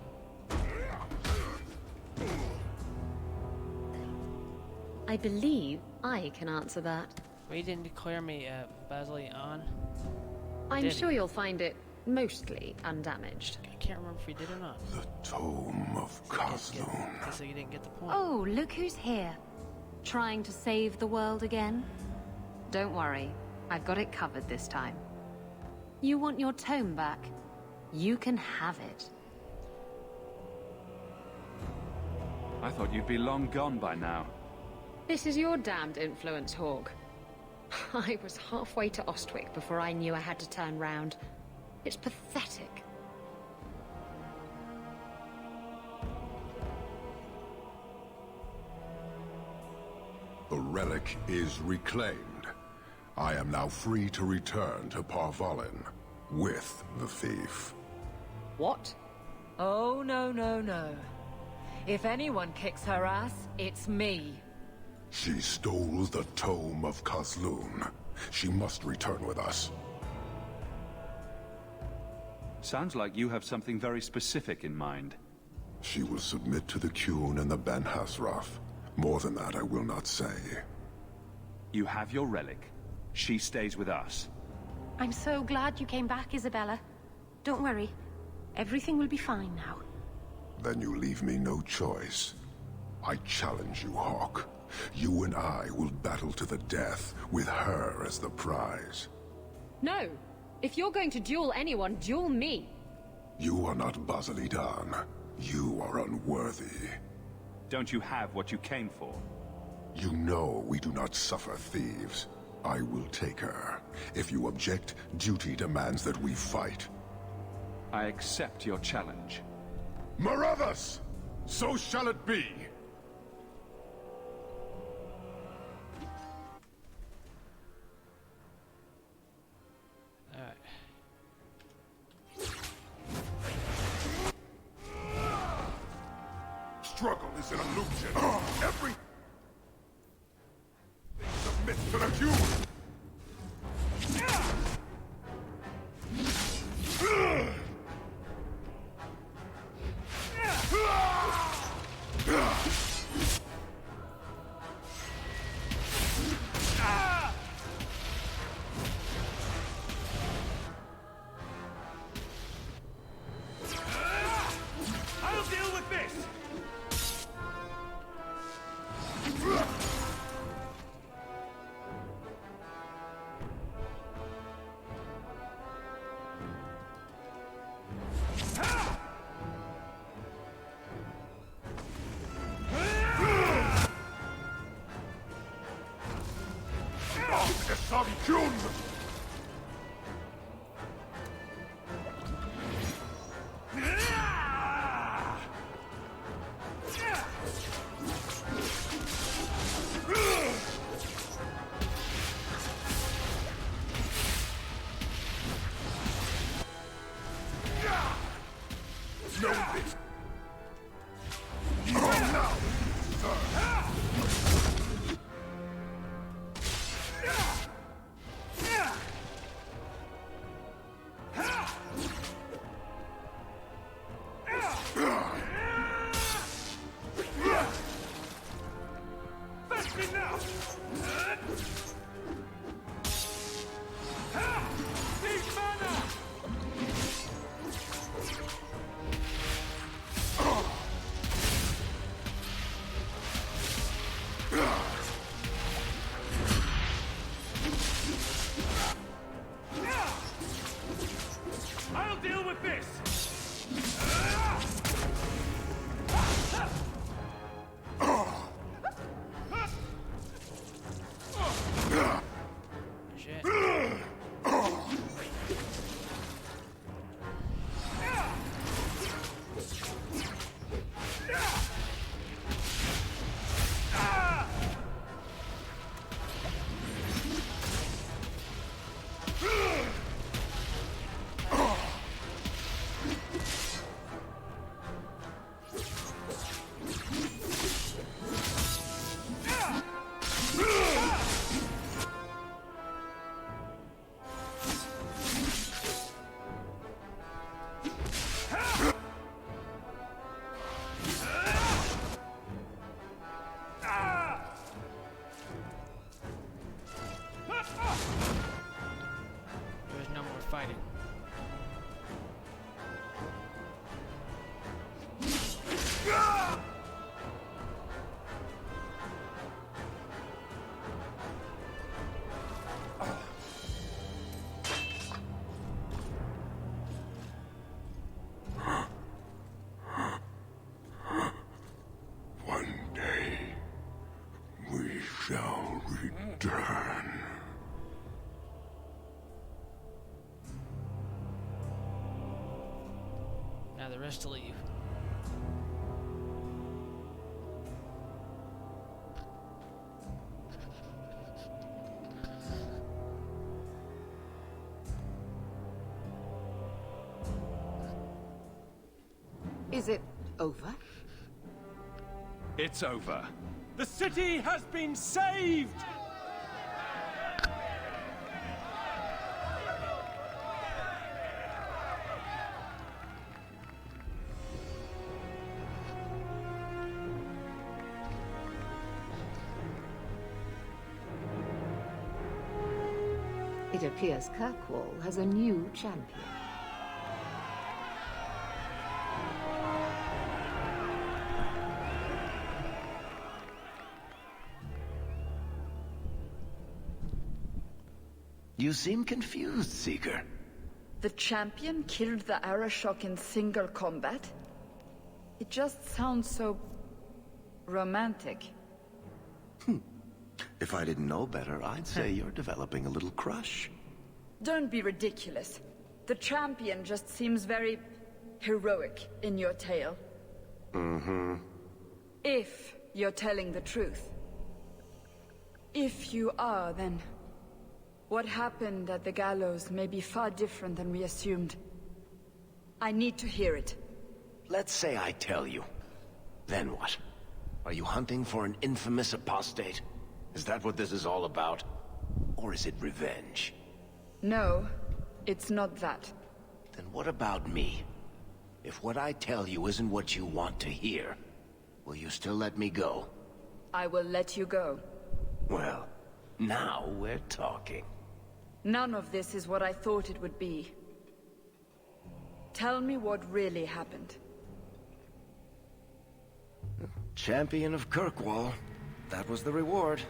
I believe I can answer that. Well, you didn't declare me Basilit An. I'm sure you'll find it mostly undamaged. I can't remember if we did or not. The Tome of Kozlun. Kazloon. So you didn't get the point. Oh, look who's here. Trying to save the world again? Don't worry, I've got it covered this time. You want your tome back? You can have it. I thought you'd be long gone by now. This is your damned influence, Hawke. I was halfway to Ostwick before I knew I had to turn round. It's pathetic. The relic is reclaimed. I am now free to return to Parvalin with the thief. What? Oh, no, no, no. If anyone kicks her ass, it's me. She stole the Tome of Kazloon. She must return with us. Sounds like you have something very specific in mind. She will submit to the Qun and the Ben Hasraf. More than that, I will not say. You have your relic. She stays with us. I'm so glad you came back, Isabella. Don't worry. Everything will be fine now. Then you leave me no choice. I challenge you, Hawke. You and I will battle to the death, with her as the prize. No! If you're going to duel anyone, duel me! You are not Basilidan. You are unworthy. Don't you have what you came for? You know we do not suffer thieves. I will take her. If you object, duty demands that we fight. I accept your challenge. Marathas! So shall it be! Alright. Struggle is an illusion. Every... submit to the Qun! I'll deal with this! Qun! Know this! Now, sir! rest to leave. Is it over? It's over. The city has been saved! It appears Kirkwall has a new champion. You seem confused, Seeker. The champion killed the Arashok in single combat? It just sounds so... romantic. If I didn't know better, I'd say you're developing a little crush. Don't be ridiculous. The champion just seems very... heroic in your tale. Mm-hmm. If you're telling the truth. If you are, then... what happened at the gallows may be far different than we assumed. I need to hear it. Let's say I tell you. Then what? Are you hunting for an infamous apostate? Is that what this is all about? Or is it revenge? No, it's not that. Then what about me? If what I tell you isn't what you want to hear, will you still let me go? I will let you go. Well, now we're talking. None of this is what I thought it would be. Tell me what really happened. Champion of Kirkwall. That was the reward.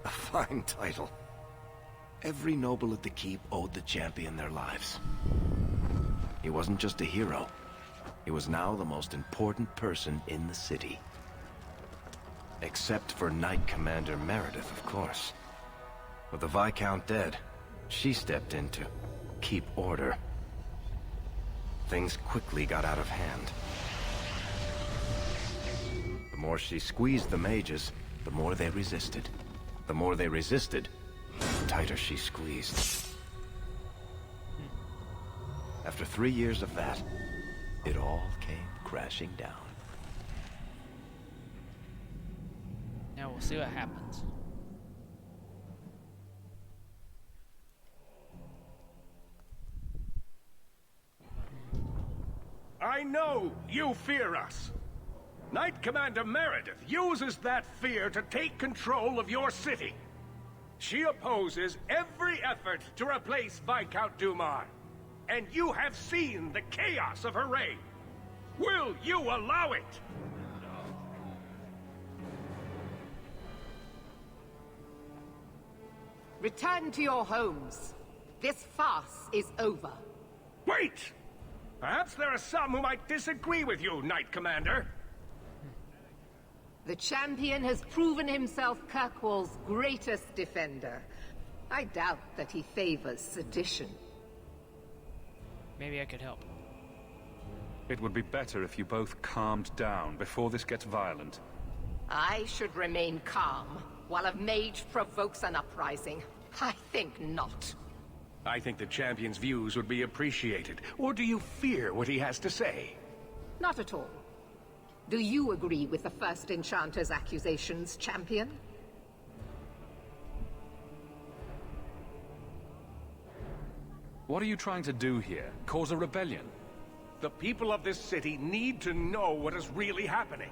A fine title. Every noble at the keep owed the champion their lives. He wasn't just a hero. He was now the most important person in the city. Except for Knight Commander Meredith, of course. With the Viscount dead, she stepped in to keep order. Things quickly got out of hand. The more she squeezed the mages, the more they resisted. The more they resisted, the tighter she squeezed. After 3 years of that, it all came crashing down. Now we'll see what happens. I know you fear us. Knight Commander Meredith uses that fear to take control of your city. She opposes every effort to replace Viscount Dumar. And you have seen the chaos of her reign. Will you allow it? Return to your homes. This farce is over. Wait! Perhaps there are some who might disagree with you, Knight Commander. The champion has proven himself Kirkwall's greatest defender. I doubt that he favors sedition. Maybe I could help. It would be better if you both calmed down before this gets violent. I should remain calm while a mage provokes an uprising. I think not. I think the champion's views would be appreciated. Or do you fear what he has to say? Not at all. Do you agree with the First Enchanter's accusations, champion? What are you trying to do here? Cause a rebellion? The people of this city need to know what is really happening.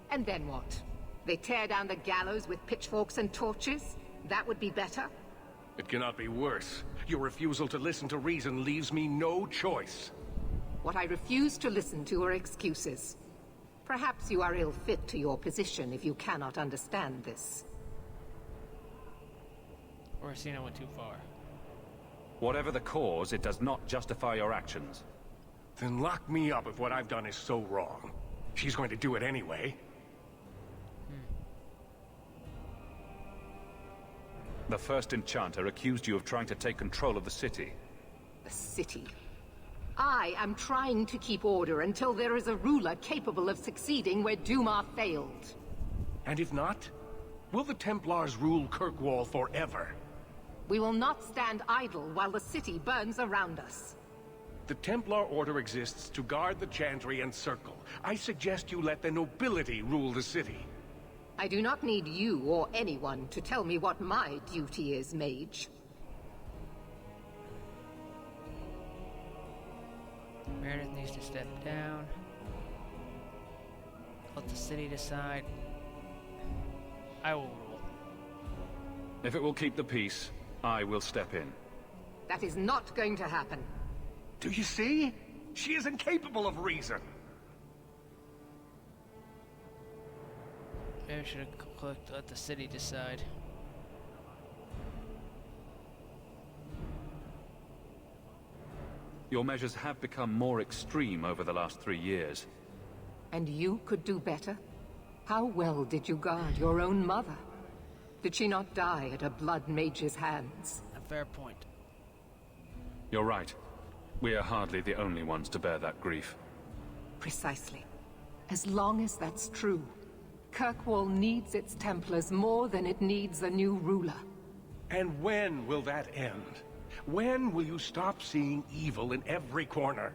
And then what? They tear down the gallows with pitchforks and torches? That would be better? It cannot be worse. Your refusal to listen to reason leaves me no choice. What I refuse to listen to are excuses. Perhaps you are ill-fit to your position if you cannot understand this. Or Cena went too far. Whatever the cause, it does not justify your actions. Then lock me up if what I've done is so wrong. She's going to do it anyway. The First Enchanter accused you of trying to take control of the city. The city? I am trying to keep order until there is a ruler capable of succeeding where Duma failed. And if not? Will the Templars rule Kirkwall forever? We will not stand idle while the city burns around us. The Templar Order exists to guard the Chantry and Circle. I suggest you let the nobility rule the city. I do not need you or anyone to tell me what my duty is, mage. Meredith needs to step down. Let the city decide. I will rule. If it will keep the peace, I will step in. That is not going to happen. Do you see? She is incapable of reason. Maybe I should have clicked let the city decide. Your measures have become more extreme over the last 3 years. And you could do better? How well did you guard your own mother? Did she not die at a blood mage's hands? A fair point. You're right. We are hardly the only ones to bear that grief. Precisely. As long as that's true, Kirkwall needs its Templars more than it needs a new ruler. And when will that end? When will you stop seeing evil in every corner?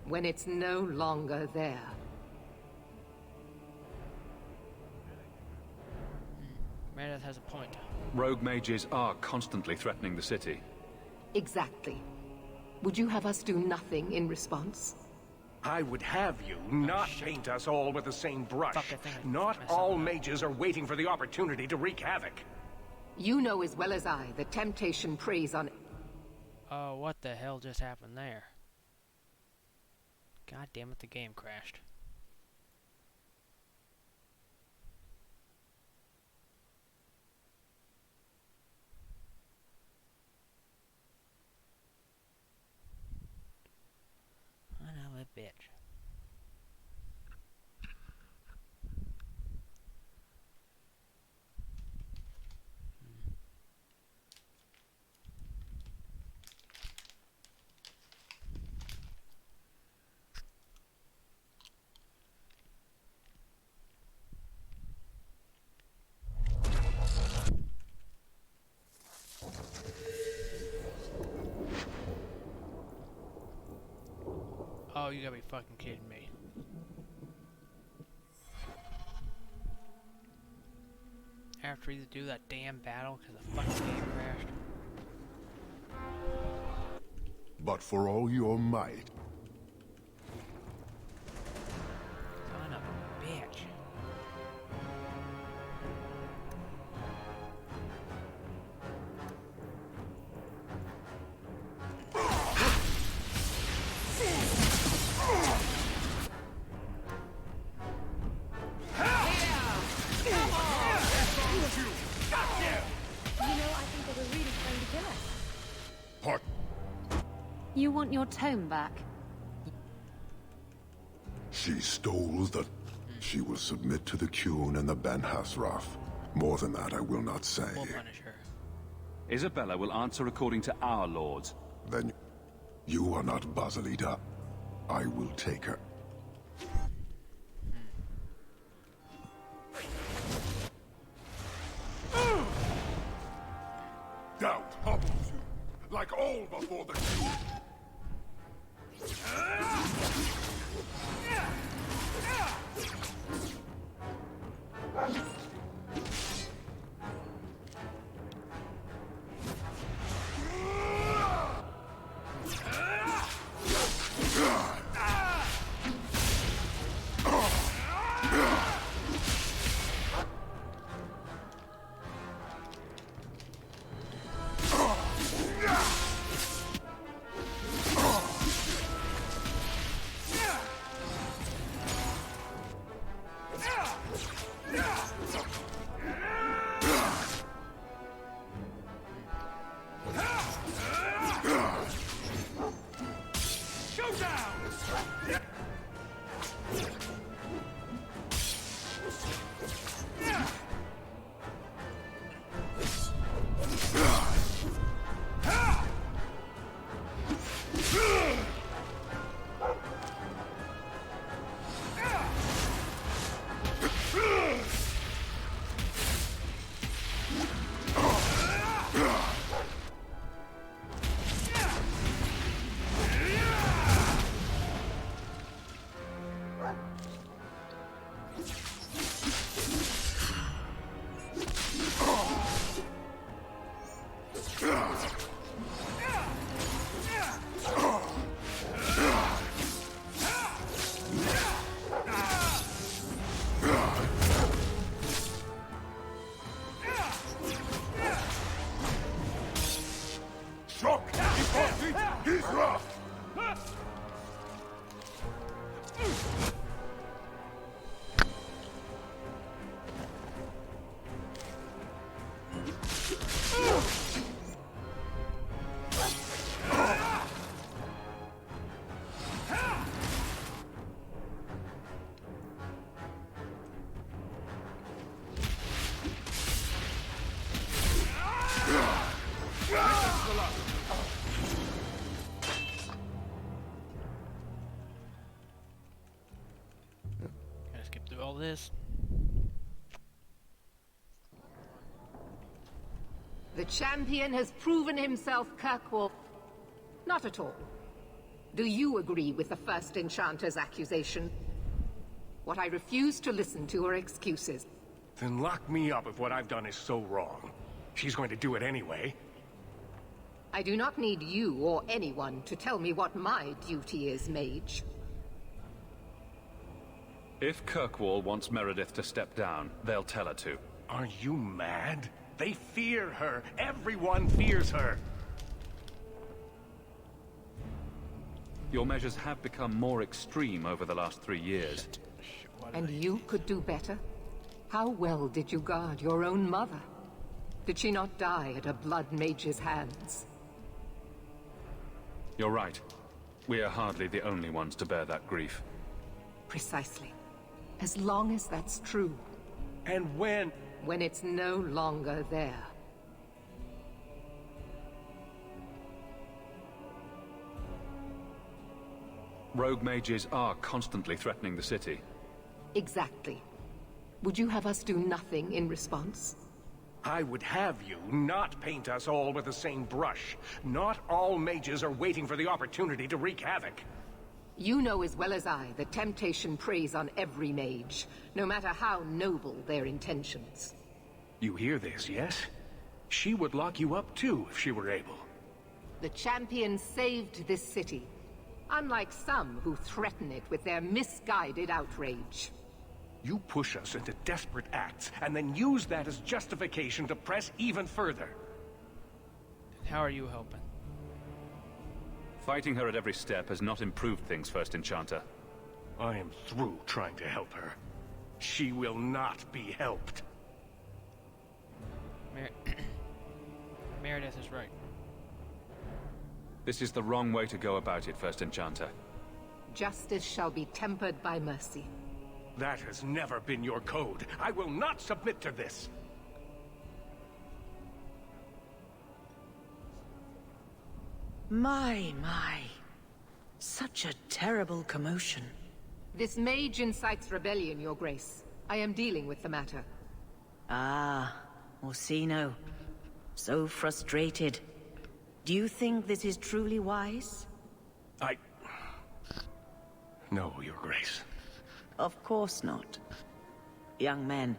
When it's no longer there. Meredith has a point. Rogue mages are constantly threatening the city. Exactly. Would you have us do nothing in response? I would have you not paint us all with the same brush. Not all mages are waiting for the opportunity to wreak havoc. You know as well as I that temptation preys on... Oh, what the hell just happened there? God damn it, the game crashed. Son of a bitch. Oh, you gotta be fucking kidding me. After you do that damn battle because the fucking game crashed. But for all your might, Son of a bitch. You want your tome back? she stole the... She will submit to the Qun and the Ben Hasraf. More than that, I will not say. We'll punish her. Isabella will answer according to our lords. Then you are not Basilida. I will take her. Doubt humbles you, like all before the Qun. all this. The champion has proven himself, Kirkwall. Not at all. Do you agree with the first Enchanter's accusation? What I refuse to listen to are excuses. Then lock me up if what I've done is so wrong. She's going to do it anyway. I do not need you or anyone to tell me what my duty is, Mage. If Kirkwall wants Meredith to step down, they'll tell her to. Are you mad? They fear her. Everyone fears her. Your measures have become more extreme over the last 3 years. And you could do better? How well did you guard your own mother? Did she not die at a Blood Mage's hands? You're right. We are hardly the only ones to bear that grief. Precisely. As long as that's true. And when? When it's no longer there. Rogue mages are constantly threatening the city. Exactly. Would you have us do nothing in response? I would have you not paint us all with the same brush. Not all mages are waiting for the opportunity to wreak havoc. You know as well as I that temptation preys on every mage, no matter how noble their intentions. You hear this, yes? She would lock you up too if she were able. The champion saved this city, unlike some who threaten it with their misguided outrage. You push us into desperate acts, and then use that as justification to press even further. How are you helping? Fighting her at every step has not improved things, First Enchanter. I am through trying to help her. She will not be helped. Meredith is right. This is the wrong way to go about it, First Enchanter. Justice shall be tempered by mercy. That has never been your code. I will not submit to this. My. Such a terrible commotion. This mage incites rebellion, Your Grace. I am dealing with the matter. Ah, Orsino. So frustrated. Do you think this is truly wise? No, Your Grace. Of course not. Young men,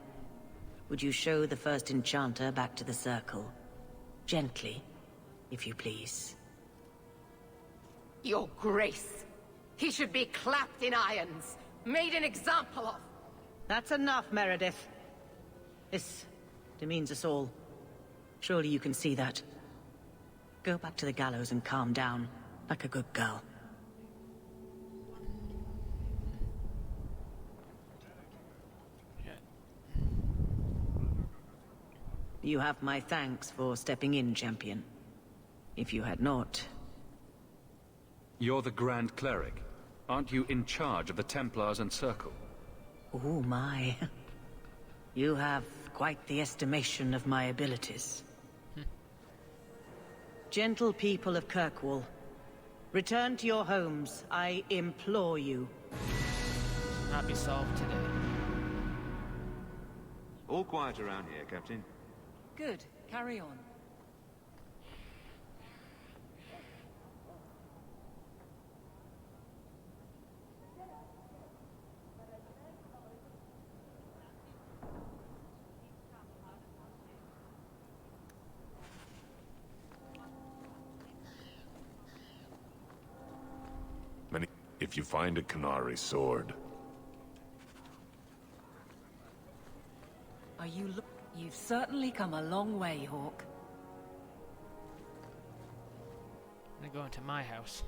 would you show the first Enchanter back to the Circle? Gently, if you please. Your Grace! He should be clapped in irons, made an example of! That's enough, Meredith. This demeans us all. Surely you can see that. Go back to the gallows and calm down, like a good girl. You have my thanks for stepping in, champion. If you had not... You're the Grand Cleric. Aren't you in charge of the Templars and Circle? Oh my. You have quite the estimation of my abilities. Gentle people of Kirkwall, return to your homes, I implore you. Not be solved today. All quiet around here, Captain. Good. Carry on. If you find a Canary sword... Are you You've certainly come a long way, Hawke. I'm gonna go into my house.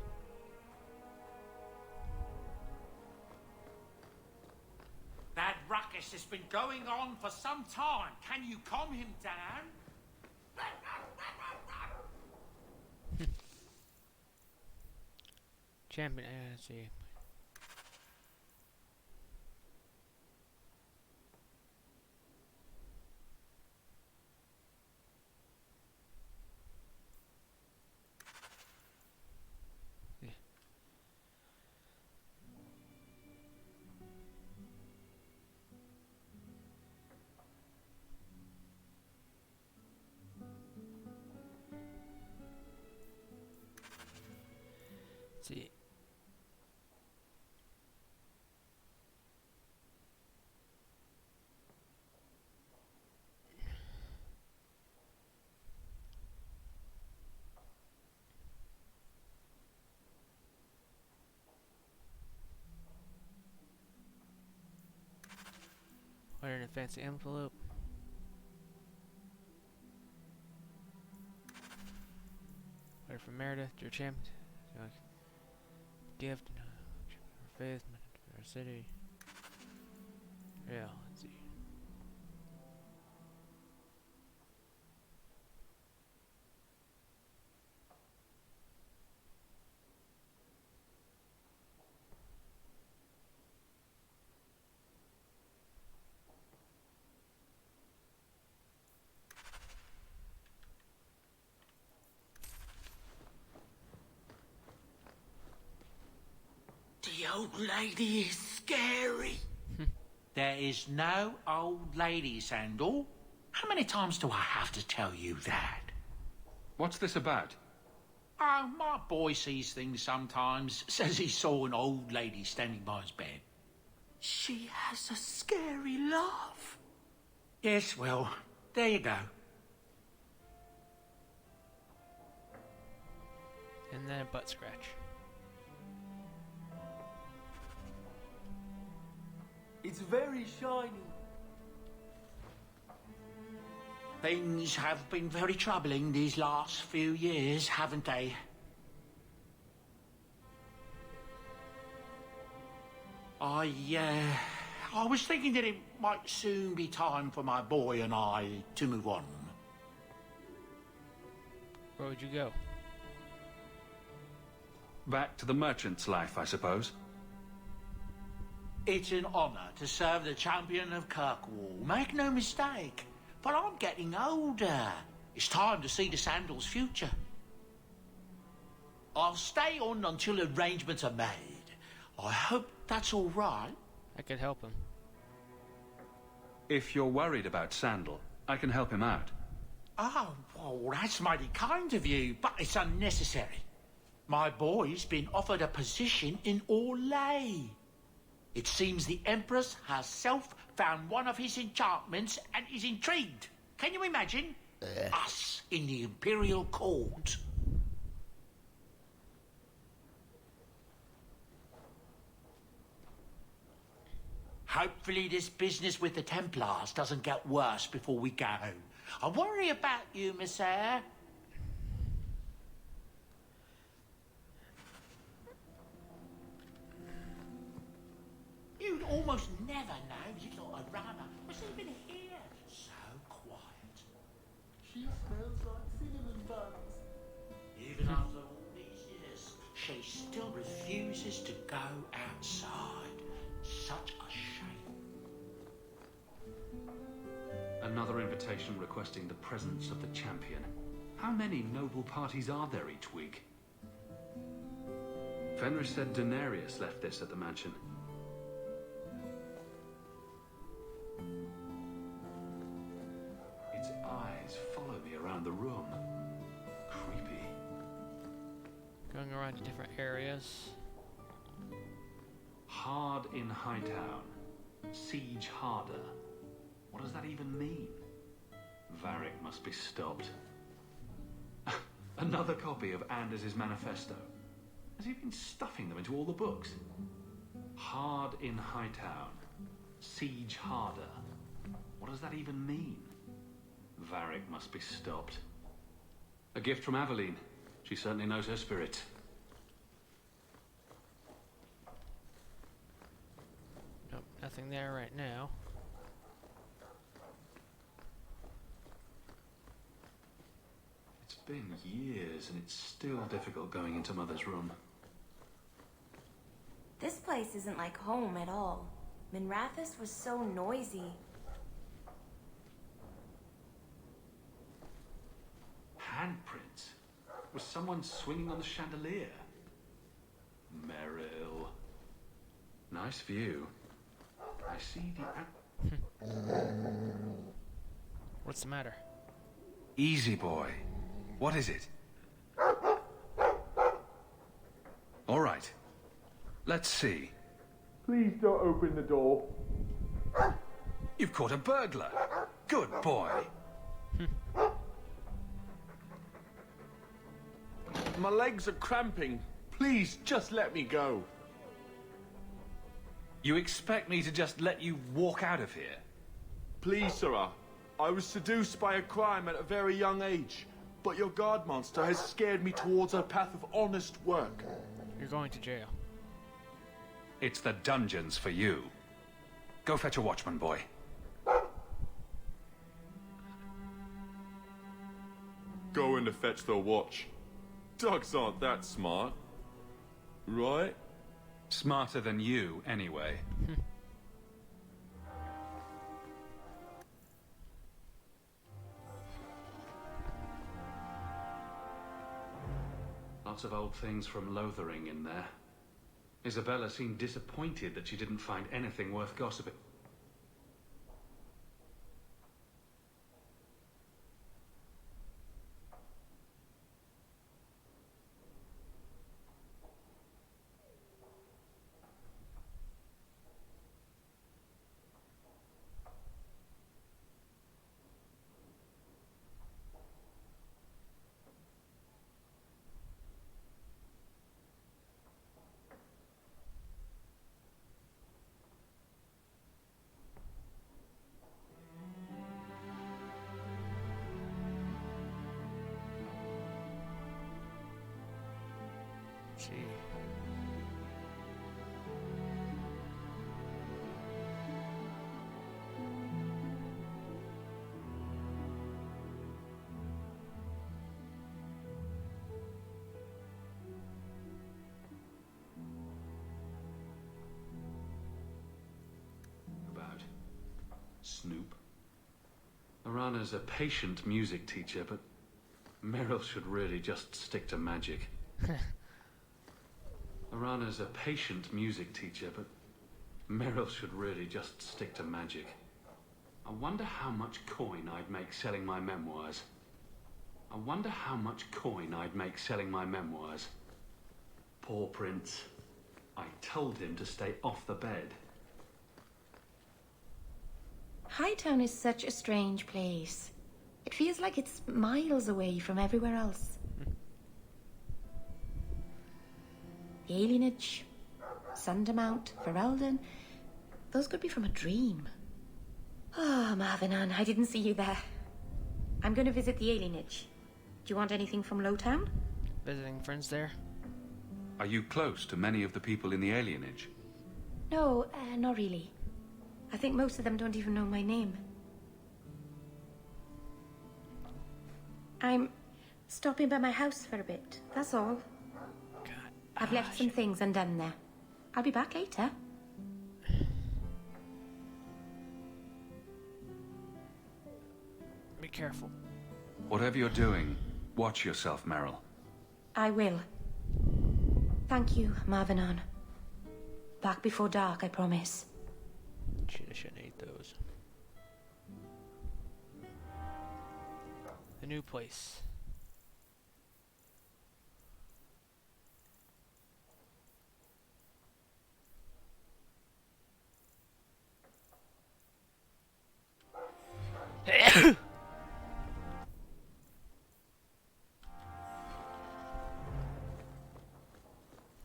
That ruckus has been going on for some time. Can you calm him down? Champion, let's see. see. What in a fancy envelope? Letter from Meredith, dear champ. Gift, our faith, our city. Yeah, let's see. The old lady is scary. There is no old lady, Sandal. How many times do I have to tell you that? What's this about? Oh, my boy sees things sometimes. Says he saw an old lady standing by his bed. She has a scary laugh. Yes, well, there you go. And then a butt scratch. It's very shiny. Things have been very troubling these last few years, haven't they? I was thinking that it might soon be time for my boy and I to move on. Where would you go? Back to the merchant's life, I suppose. It's an honour to serve the champion of Kirkwall, make no mistake. But I'm getting older. It's time to see the Sandal's future. I'll stay on until arrangements are made. I hope that's all right. I could help him. If you're worried about Sandal, I can help him out. Oh, well, that's mighty kind of you, but it's unnecessary. My boy's been offered a position in Orlais. It seems the Empress herself found one of his enchantments and is intrigued. Can you imagine? Us in the Imperial Court. Hopefully this business with the Templars doesn't get worse before we go. I worry about you, Miss Eyre. You'd almost never know little Arana was even here. So quiet. She smells like cinnamon buns. Even after all these years, she still refuses to go outside. Such a shame. Another invitation requesting the presence of the champion. How many noble parties are there each week? Fenris said Daenerys left this at the mansion. Its eyes follow me around the room. Creepy. Going around to different areas. Hard in Hightown. Siege harder. What does that even mean? Varric must be stopped. Another copy of Anders' manifesto. Has he been stuffing them into all the books? Hard in Hightown. Siege harder. What does that even mean? Varric must be stopped. A gift from Aveline. She certainly knows her spirit. Nope, nothing there right now. It's been years and it's still difficult going into Mother's room. This place isn't like home at all. Minrathous was so noisy. Handprints? Was someone swinging on the chandelier? Meryl. Nice view. I see the... What's the matter? Easy, boy. What is it? All right. Let's see. Please don't open the door. You've caught a burglar. Good boy. My legs are cramping. Please, just let me go. You expect me to just let you walk out of here? Please, sirrah. I was seduced by a crime at a very young age, but your guard monster has scared me towards a path of honest work. You're going to jail. It's the dungeons for you. Go fetch a watchman, boy. Going to fetch the watch. Dogs aren't that smart. Right? Smarter than you, anyway. Lots of old things from Lothering in there. Isabella seemed disappointed that she didn't find anything worth gossiping. See. About Snoop. Arana's a patient music teacher, but Meryl should really just stick to magic. Arana's a patient music teacher, but Meryl should really just stick to magic. I wonder how much coin I'd make selling my memoirs. I wonder how much coin I'd make selling my memoirs. Poor Prince. I told him to stay off the bed. Hightown is such a strange place. It feels like it's miles away from everywhere else. The Alienage, Sundermount, Ferelden, those could be from a dream. Oh, Marvinan, I didn't see you there. I'm going to visit the Alienage. Do you want anything from Lowtown? Visiting friends there? Are you close to many of the people in the alienage? No, not really. I think most of them don't even know my name. I'm stopping by my house for a bit, that's all. I've left some things undone there. I'll be back later. Be careful. Whatever you're doing, watch yourself, Meryl. I will. Thank you, Marvinan. Back before dark, I promise. Shouldn't eat those. The new place.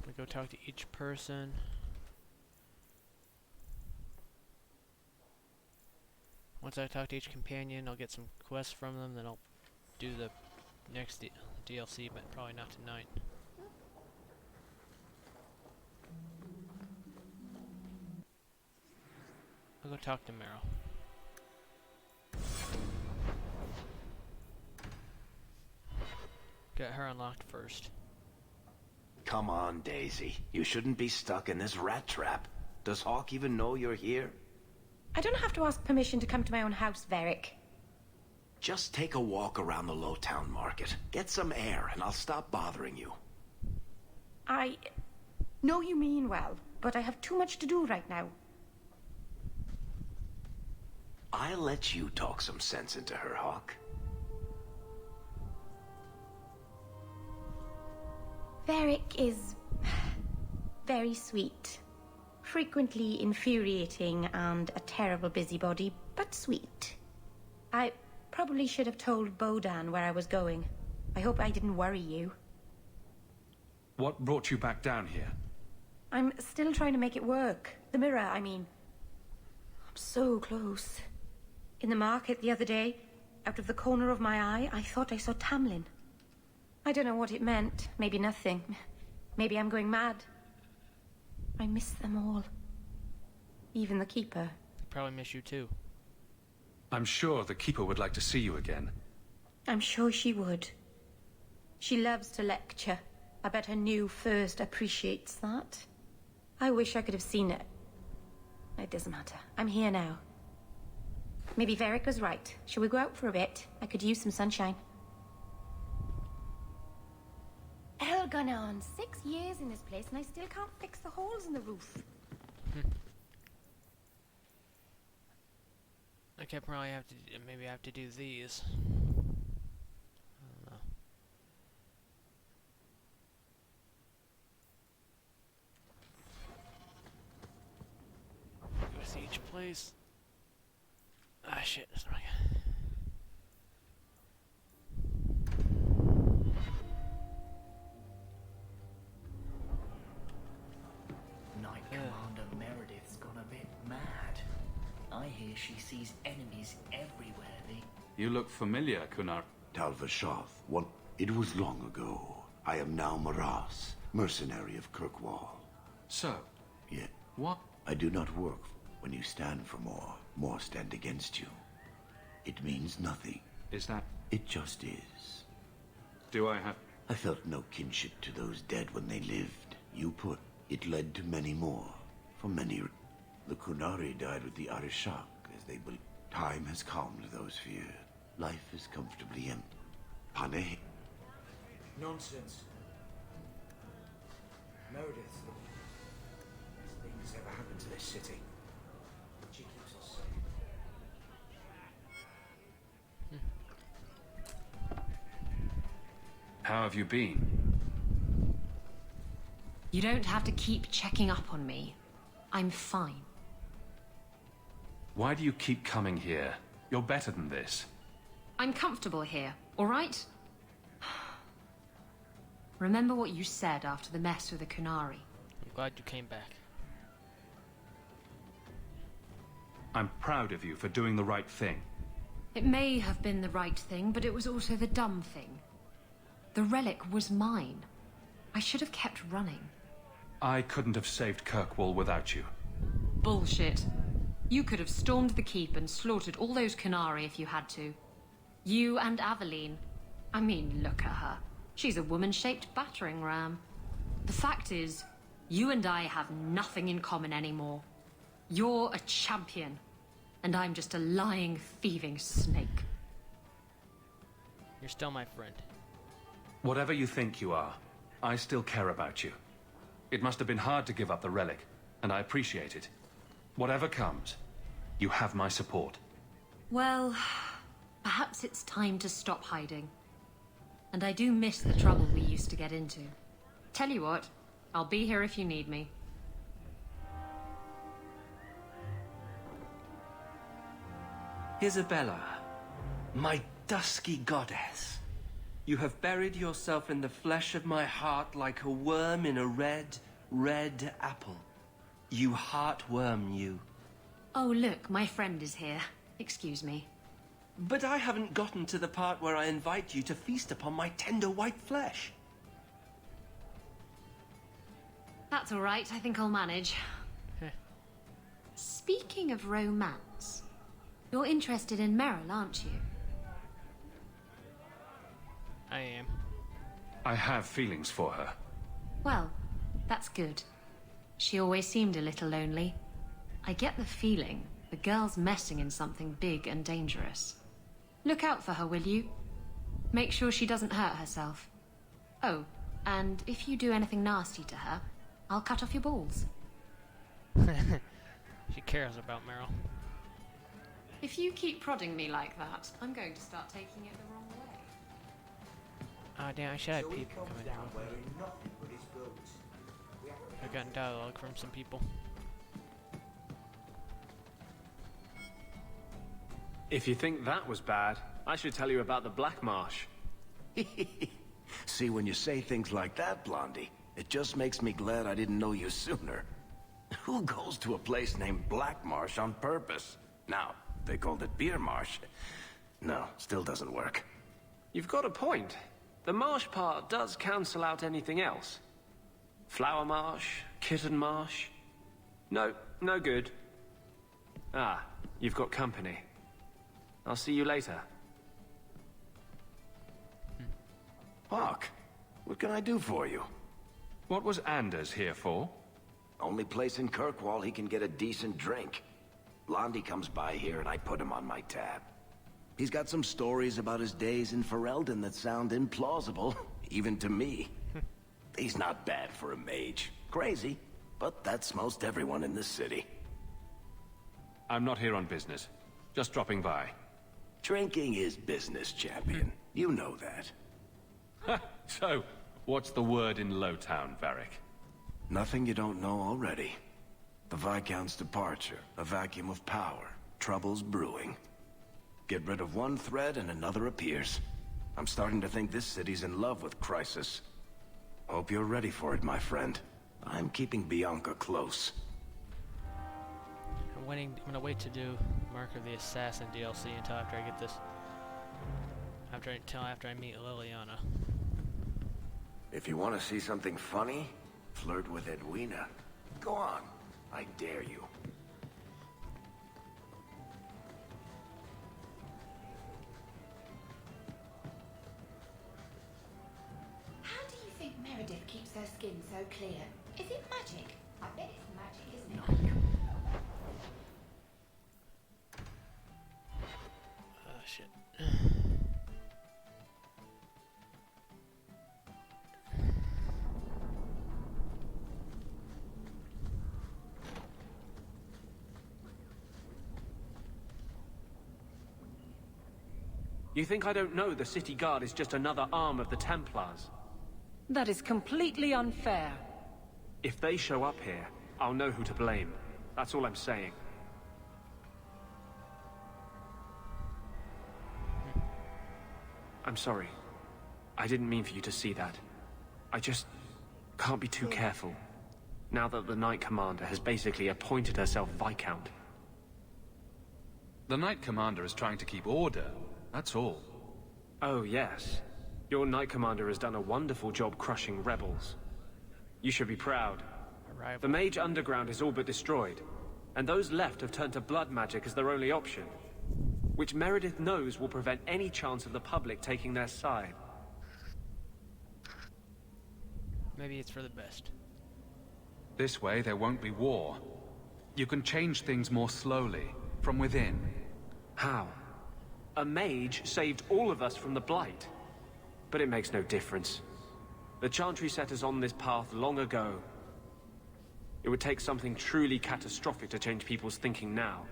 We go talk to each person. Once I talk to each companion, I'll get some quests from them, then I'll do the next DLC, but probably not tonight. I'll go talk to Meryl. Get her unlocked first. Come on, Daisy. You shouldn't be stuck in this rat trap. Does Hawke even know you're here? I don't have to ask permission to come to my own house, Varric. Just take a walk around the Lowtown Market. Get some air, and I'll stop bothering you. I know you mean well, but I have too much to do right now. I'll let you talk some sense into her, Hawke. Varric is very sweet. Frequently infuriating and a terrible busybody, but sweet. I probably should have told Bodan where I was going. I hope I didn't worry you. What brought you back down here? I'm still trying to make it work. The mirror, I mean. I'm so close. In the market the other day, out of the corner of my eye, I thought I saw Tamlin. I don't know what it meant. Maybe nothing. Maybe I'm going mad. I miss them all. Even the Keeper. They probably miss you too. I'm sure the Keeper would like to see you again. I'm sure she would. She loves to lecture. I bet her new first appreciates that. I wish I could have seen it. It doesn't matter. I'm here now. Maybe Varric was right. Shall we go out for a bit? I could use some sunshine. Hell gone on. 6 years in this place and I still can't fix the holes in the roof. Okay, probably have to. Maybe I have to do these. I don't know. With each place. Ah, shit. That's not good. Knight Commander Meredith's gone a bit mad. I hear she sees enemies everywhere. You look familiar, Kunar. Talvashoth. What? It was long ago. I am now Maras, mercenary of Kirkwall. So? Yet. What? I do not work when you stand for more. More stand against you. It means nothing. Is that? It just is. Do I have? I felt no kinship to those dead when they lived. You put. It led to many more. For many. The Kunari died with the Arishak, as they believed. Time has calmed those fears. Life is comfortably empty. Pane. Nonsense. Meredith. Best thing that's ever happened to this city. She keeps us safe. How have you been? You don't have to keep checking up on me. I'm fine. Why do you keep coming here? You're better than this. I'm comfortable here, all right? Remember what you said after the mess with the Kunari. I'm glad you came back. I'm proud of you for doing the right thing. It may have been the right thing, but it was also the dumb thing. The relic was mine. I should have kept running. I couldn't have saved Kirkwall without you. Bullshit. You could have stormed the keep and slaughtered all those Kunari if you had to. You and Aveline. I mean, look at her. She's a woman-shaped battering ram. The fact is, you and I have nothing in common anymore. You're a champion, and I'm just a lying, thieving snake. You're still my friend. Whatever you think you are, I still care about you. It must have been hard to give up the relic, and I appreciate it. Whatever comes, you have my support. Well, perhaps it's time to stop hiding. And I do miss the trouble we used to get into. Tell you what, I'll be here if you need me. Isabella, my dusky goddess. You have buried yourself in the flesh of my heart like a worm in a red apple. You heartworm, you. Oh, look, my friend is here. Excuse me. But I haven't gotten to the part where I invite you to feast upon my tender white flesh. That's all right, I think I'll manage. Speaking of romance, you're interested in Meryl, aren't you? I am. I have feelings for her. Well, that's good. She always seemed a little lonely. I get the feeling the girl's messing in something big and dangerous. Look out for her, will you? Make sure she doesn't hurt herself. Oh, and if you do anything nasty to her, I'll cut off your balls. She cares about Meryl. If you keep prodding me like that, I'm going to start taking it the wrong way. Ah, damn, I should have people coming out. I've gotten dialogue from some people. If you think that was bad, I should tell you about the Black Marsh. See, when you say things like that, Blondie, it just makes me glad I didn't know you sooner. Who goes to a place named Black Marsh on purpose? Now, they called it Beer Marsh. No, still doesn't work. You've got a point. The marsh part does cancel out anything else. Flower Marsh, Kitten Marsh. No, no good. Ah, you've got company. I'll see you later. Hawke, what can I do for you? What was Anders here for? Only place in Kirkwall he can get a decent drink. Blondie comes by here and I put him on my tab. He's got some stories about his days in Ferelden that sound implausible, even to me. He's not bad for a mage. Crazy, but that's most everyone in this city. I'm not here on business. Just dropping by. Drinking is business, champion. You know that. So, what's the word in Lowtown, Varric? Nothing you don't know already. The Viscount's departure, a vacuum of power, troubles brewing. Get rid of one thread and another appears. I'm starting to think this city's in love with Crisis. Hope you're ready for it, my friend. I'm keeping Bianca close. I'm gonna wait to do Mark of the Assassin DLC until after I get this. Until after I meet Liliana. If you want to see something funny, flirt with Edwina. Go on. I dare you. How do you think Meredith keeps her skin so clear? Is it magic? I bet it's magic, isn't it? Oh, shit. You think I don't know the City Guard is just another arm of the Templars? That is completely unfair. If they show up here, I'll know who to blame. That's all I'm saying. I'm sorry. I didn't mean for you to see that. I just can't be too careful. Now that the Knight Commander has basically appointed herself Viscount. The Knight Commander is trying to keep order. That's all. Oh, yes. Your Knight Commander has done a wonderful job crushing rebels. You should be proud. The Mage Underground is all but destroyed, and those left have turned to blood magic as their only option, which Meredith knows will prevent any chance of the public taking their side. Maybe it's for the best. This way, there won't be war. You can change things more slowly, from within. How? A mage saved all of us from the Blight. But it makes no difference. The Chantry set us on this path long ago. It would take something truly catastrophic to change people's thinking now.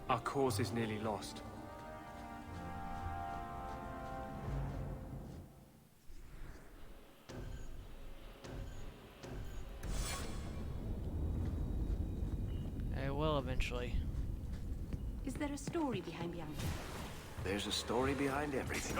Our cause is nearly lost. I will eventually. Is there a story behind Bianca? There's a story behind everything.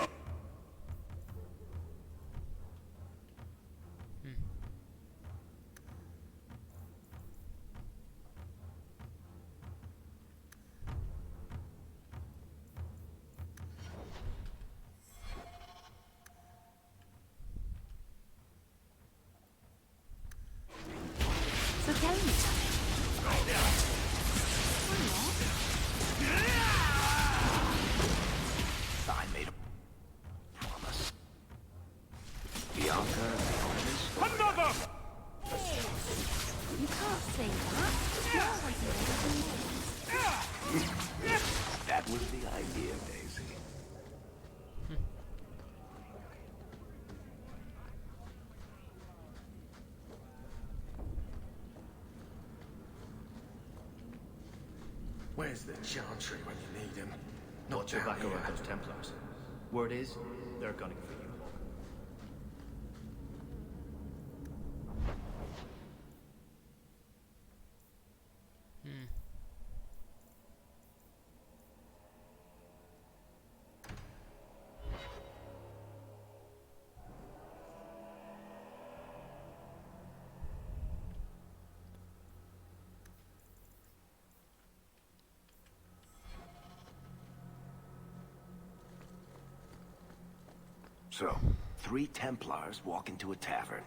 So tell me. I made a promise. Bianca, another! You can't say that. That was the idea, Daisy. Where's the Chantry when you need him? Watch your back over those Templars. Word is, they're gunning for you. So, 3 Templars walk into a tavern.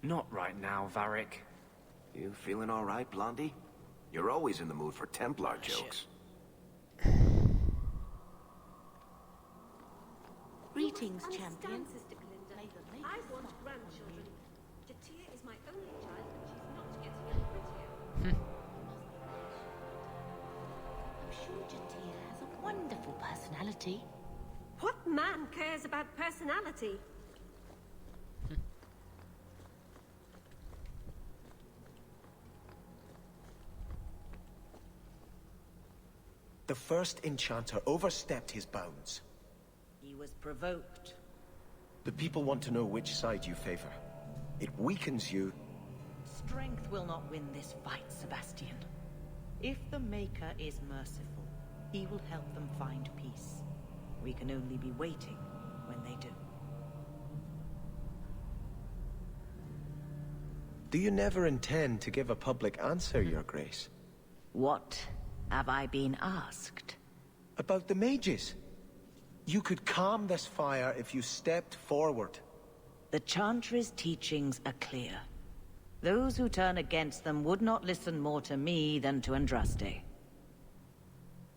Not right now, Varric. You feeling all right, Blondie? You're always in the mood for Templar jokes. Greetings, champion. I want grandchildren. Jatia is my only child, and she's not getting any prettier. I'm sure Jatia has a wonderful personality. What man cares about personality? The first enchanter overstepped his bounds. He was provoked. The people want to know which side you favor. It weakens you. Strength will not win this fight, Sebastian. If the Maker is merciful, he will help them find peace. We can only be waiting when they do. Do you never intend to give a public answer, Your Grace? What have I been asked? About the mages. You could calm this fire if you stepped forward. The Chantry's teachings are clear. Those who turn against them would not listen more to me than to Andraste.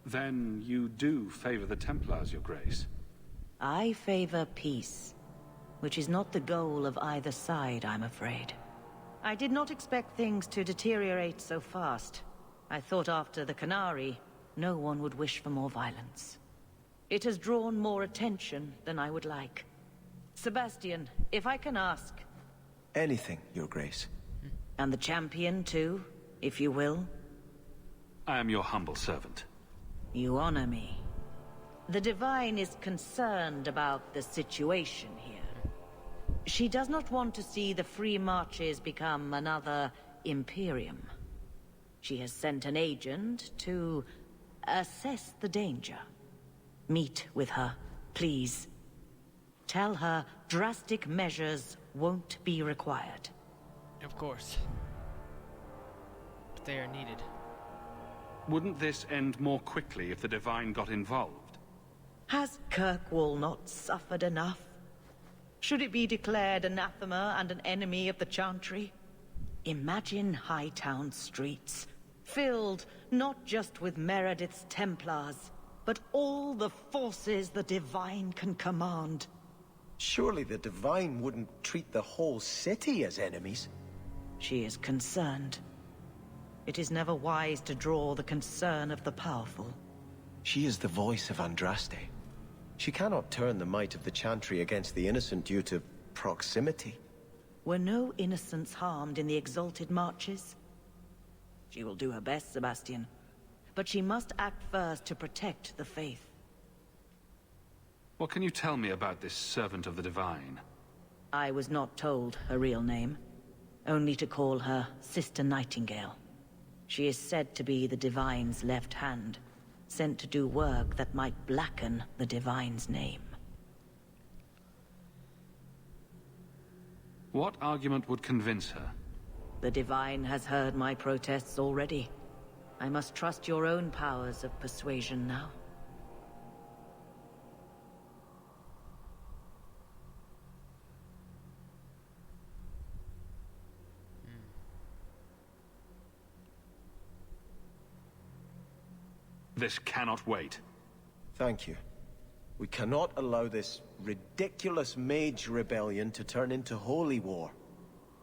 Then you do favor the Templars, Your Grace? I favor peace, which is not the goal of either side, I'm afraid. I did not expect things to deteriorate so fast. I thought after the Canary, no one would wish for more violence. It has drawn more attention than I would like. Sebastian, if I can ask... Anything, Your Grace. And the champion, too, if you will? I am your humble servant. You honor me. The Divine is concerned about the situation here. She does not want to see the Free Marches become another Imperium. She has sent an agent to assess the danger. Meet with her, please. Tell her drastic measures won't be required. Of course. But they are needed. Wouldn't this end more quickly if the Divine got involved? Has Kirkwall not suffered enough? Should it be declared anathema and an enemy of the Chantry? Imagine Hightown streets, filled not just with Meredith's Templars, but all the forces the Divine can command. Surely the Divine wouldn't treat the whole city as enemies. She is concerned. It is never wise to draw the concern of the powerful. She is the voice of Andraste. She cannot turn the might of the Chantry against the innocent due to proximity. Were no innocents harmed in the exalted marches? She will do her best, Sebastian. But she must act first to protect the faith. What can you tell me about this servant of the Divine? I was not told her real name. Only to call her Sister Nightingale. She is said to be the Divine's left hand, sent to do work that might blacken the Divine's name. What argument would convince her? The Divine has heard my protests already. I must trust your own powers of persuasion now. This cannot wait. Thank you. We cannot allow this ridiculous mage rebellion to turn into holy war.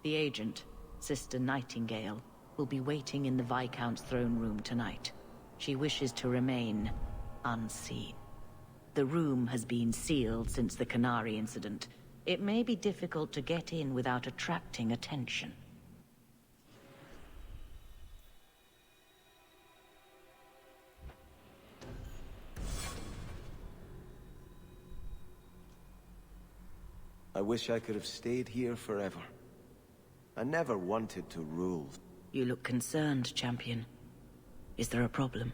The agent, Sister Nightingale, will be waiting in the Viscount's throne room tonight. She wishes to remain unseen. The room has been sealed since the Canary incident. It may be difficult to get in without attracting attention. I wish I could have stayed here forever. I never wanted to rule. You look concerned, champion. Is there a problem?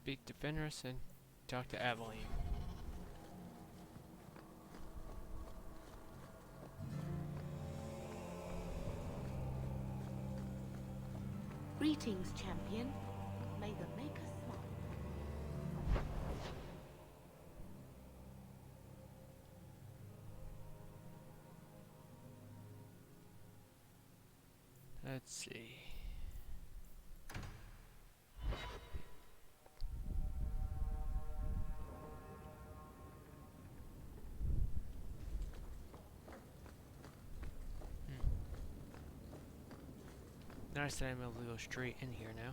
Speak to Fenris and talk to Aveline. Greetings, champion. May the Maker smile. Let's see. Nice that I'm able to go straight in here now.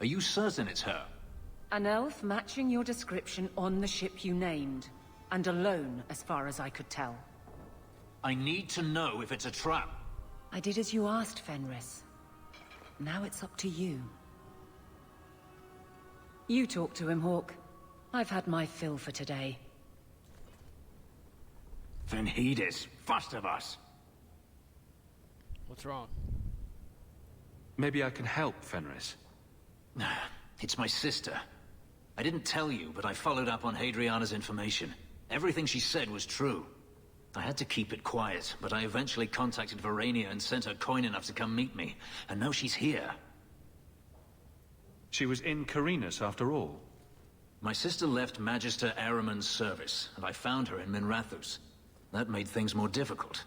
Are you certain it's her? An elf matching your description on the ship you named. And alone, as far as I could tell. I need to know if it's a trap. I did as you asked, Fenris. Now it's up to you. You talk to him, Hawke. I've had my fill for today. Then heed it, first of us. What's wrong? Maybe I can help, Fenris. It's my sister. I didn't tell you, but I followed up on Hadriana's information. Everything she said was true. I had to keep it quiet, but I eventually contacted Verania and sent her coin enough to come meet me. And now she's here. She was in Carinus after all. My sister left Magister Ahriman's service, and I found her in Minrathous. That made things more difficult.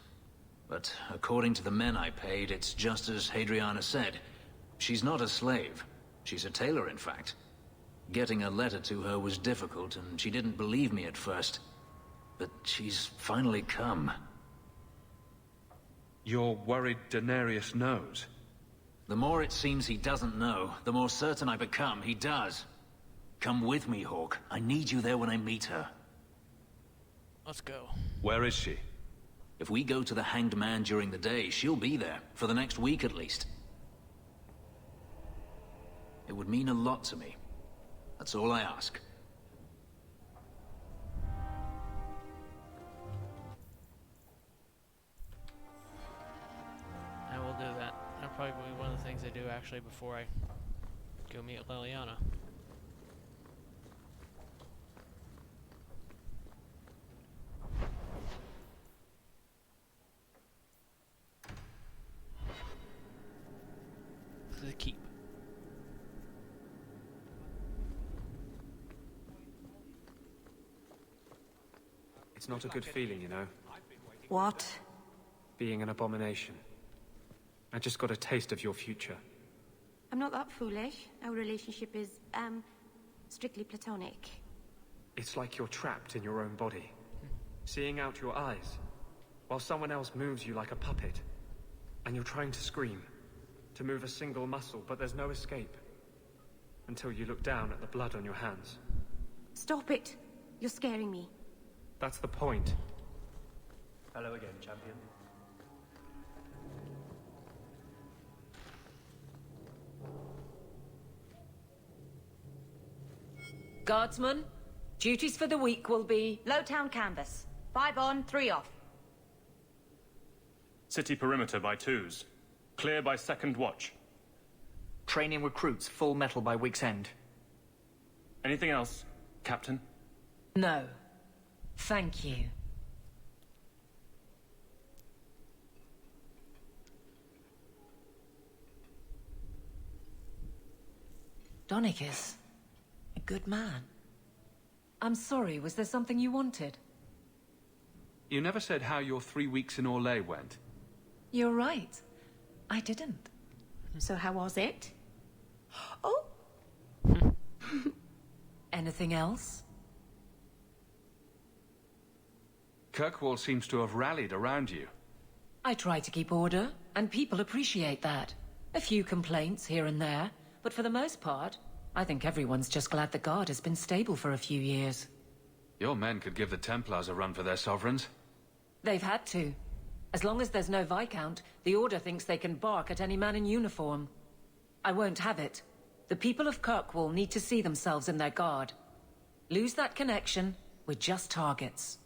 But according to the men I paid, it's just as Hadriana said. She's not a slave. She's a tailor, in fact. Getting a letter to her was difficult, and she didn't believe me at first. But she's finally come. You're worried Daenerys knows? The more it seems he doesn't know, the more certain I become he does. Come with me, Hawke. I need you there when I meet her. Let's go. Where is she? If we go to the Hanged Man during the day, she'll be there, for the next week at least. It would mean a lot to me. That's all I ask. I will do that. That'll probably be one of the things I do actually before I go meet Liliana. This is a keep. It's not a good feeling, you know. What? Being an abomination. I just got a taste of your future. I'm not that foolish. Our relationship is, strictly platonic. It's like you're trapped in your own body. Seeing out your eyes, while someone else moves you like a puppet. And you're trying to scream, to move a single muscle, but there's no escape. Until you look down at the blood on your hands. Stop it! You're scaring me. That's the point. Hello again, champion. Guardsman, duties for the week will be... Lowtown canvas. 5 on, 3 off. City perimeter by 2s. Clear by 2nd watch. Training recruits full metal by week's end. Anything else, Captain? No. Thank you. Donicus, a good man. I'm sorry, was there something you wanted? You never said how your 3 weeks in Orlais went. You're right. I didn't. So how was it? Oh! Anything else? Kirkwall seems to have rallied around you. I try to keep order, and people appreciate that. A few complaints here and there, but for the most part, I think everyone's just glad the Guard has been stable for a few years. Your men could give the Templars a run for their sovereigns. They've had to. As long as there's no Viscount, the Order thinks they can bark at any man in uniform. I won't have it. The people of Kirkwall need to see themselves in their Guard. Lose that connection, we're just targets.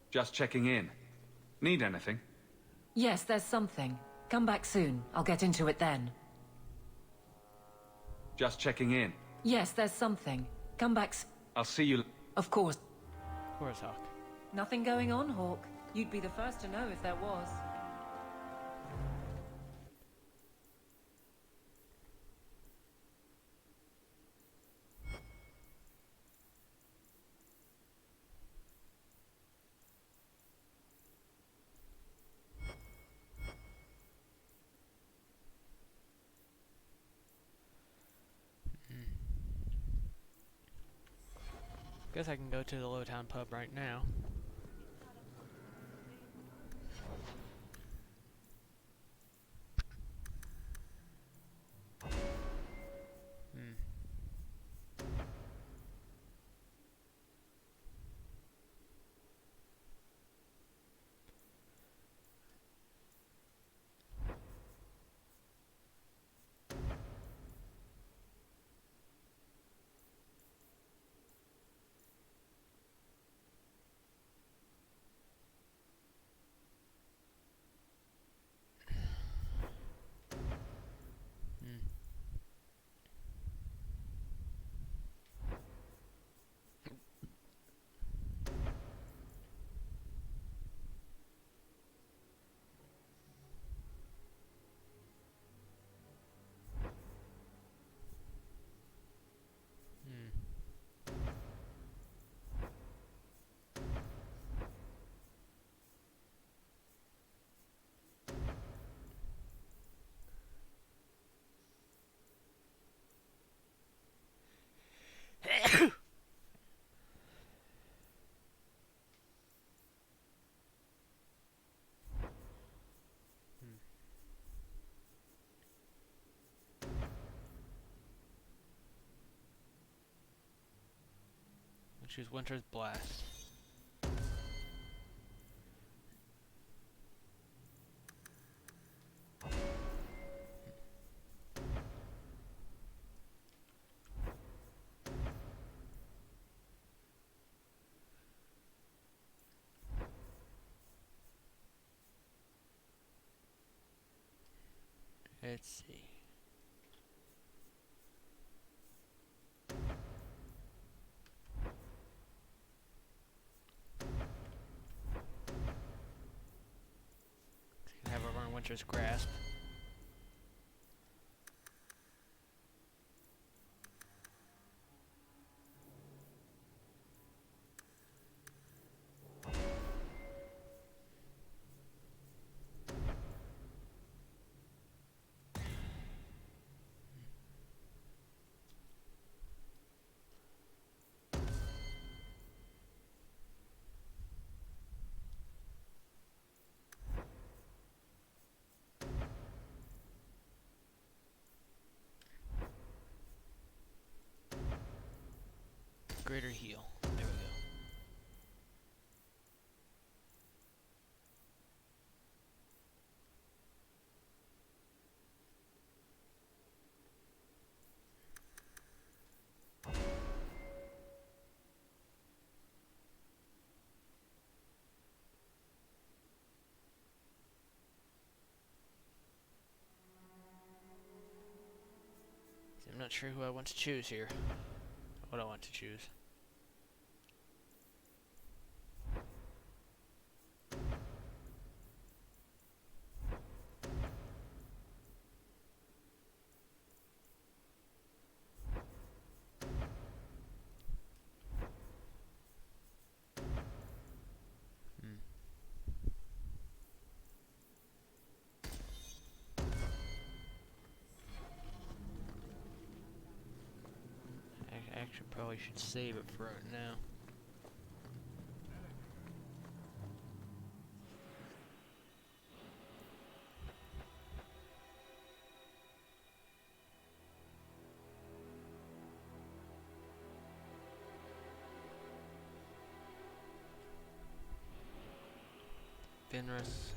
Just checking in. Need anything? Yes, there's something. Come back soon. I'll get into it then. Just checking in. Yes, there's something. Come back I'll see you... Of course. Of course, Hawke. Nothing going on, Hawke. You'd be the first to know if there was. Guess I can go to the Lowtown pub right now. Choose Winter's Blast. Let's see. Have over on Winter's Grasp. Greater heal. There we go. See, I'm not sure who I want to choose here. What I want to choose. Actually, probably should save it for right now. Fenris.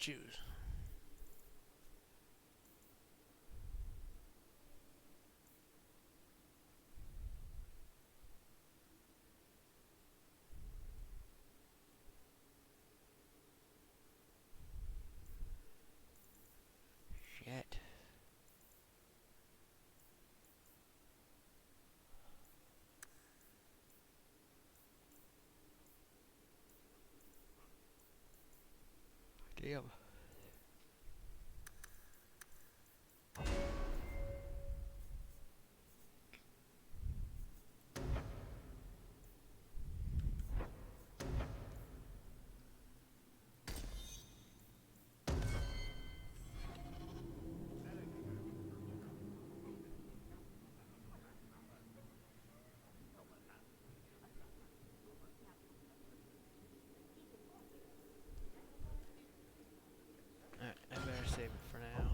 choose. Shit. Damn. Alright, I better save it for now.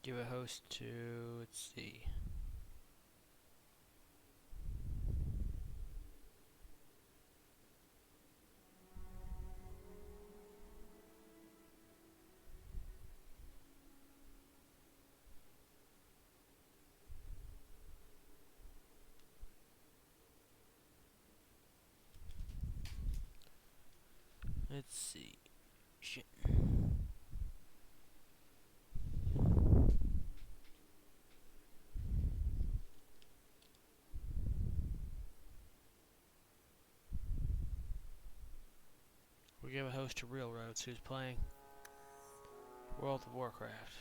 Give a host to, let's see. Let's see. Shit. We'll give a host to Railroads, who's playing World of Warcraft.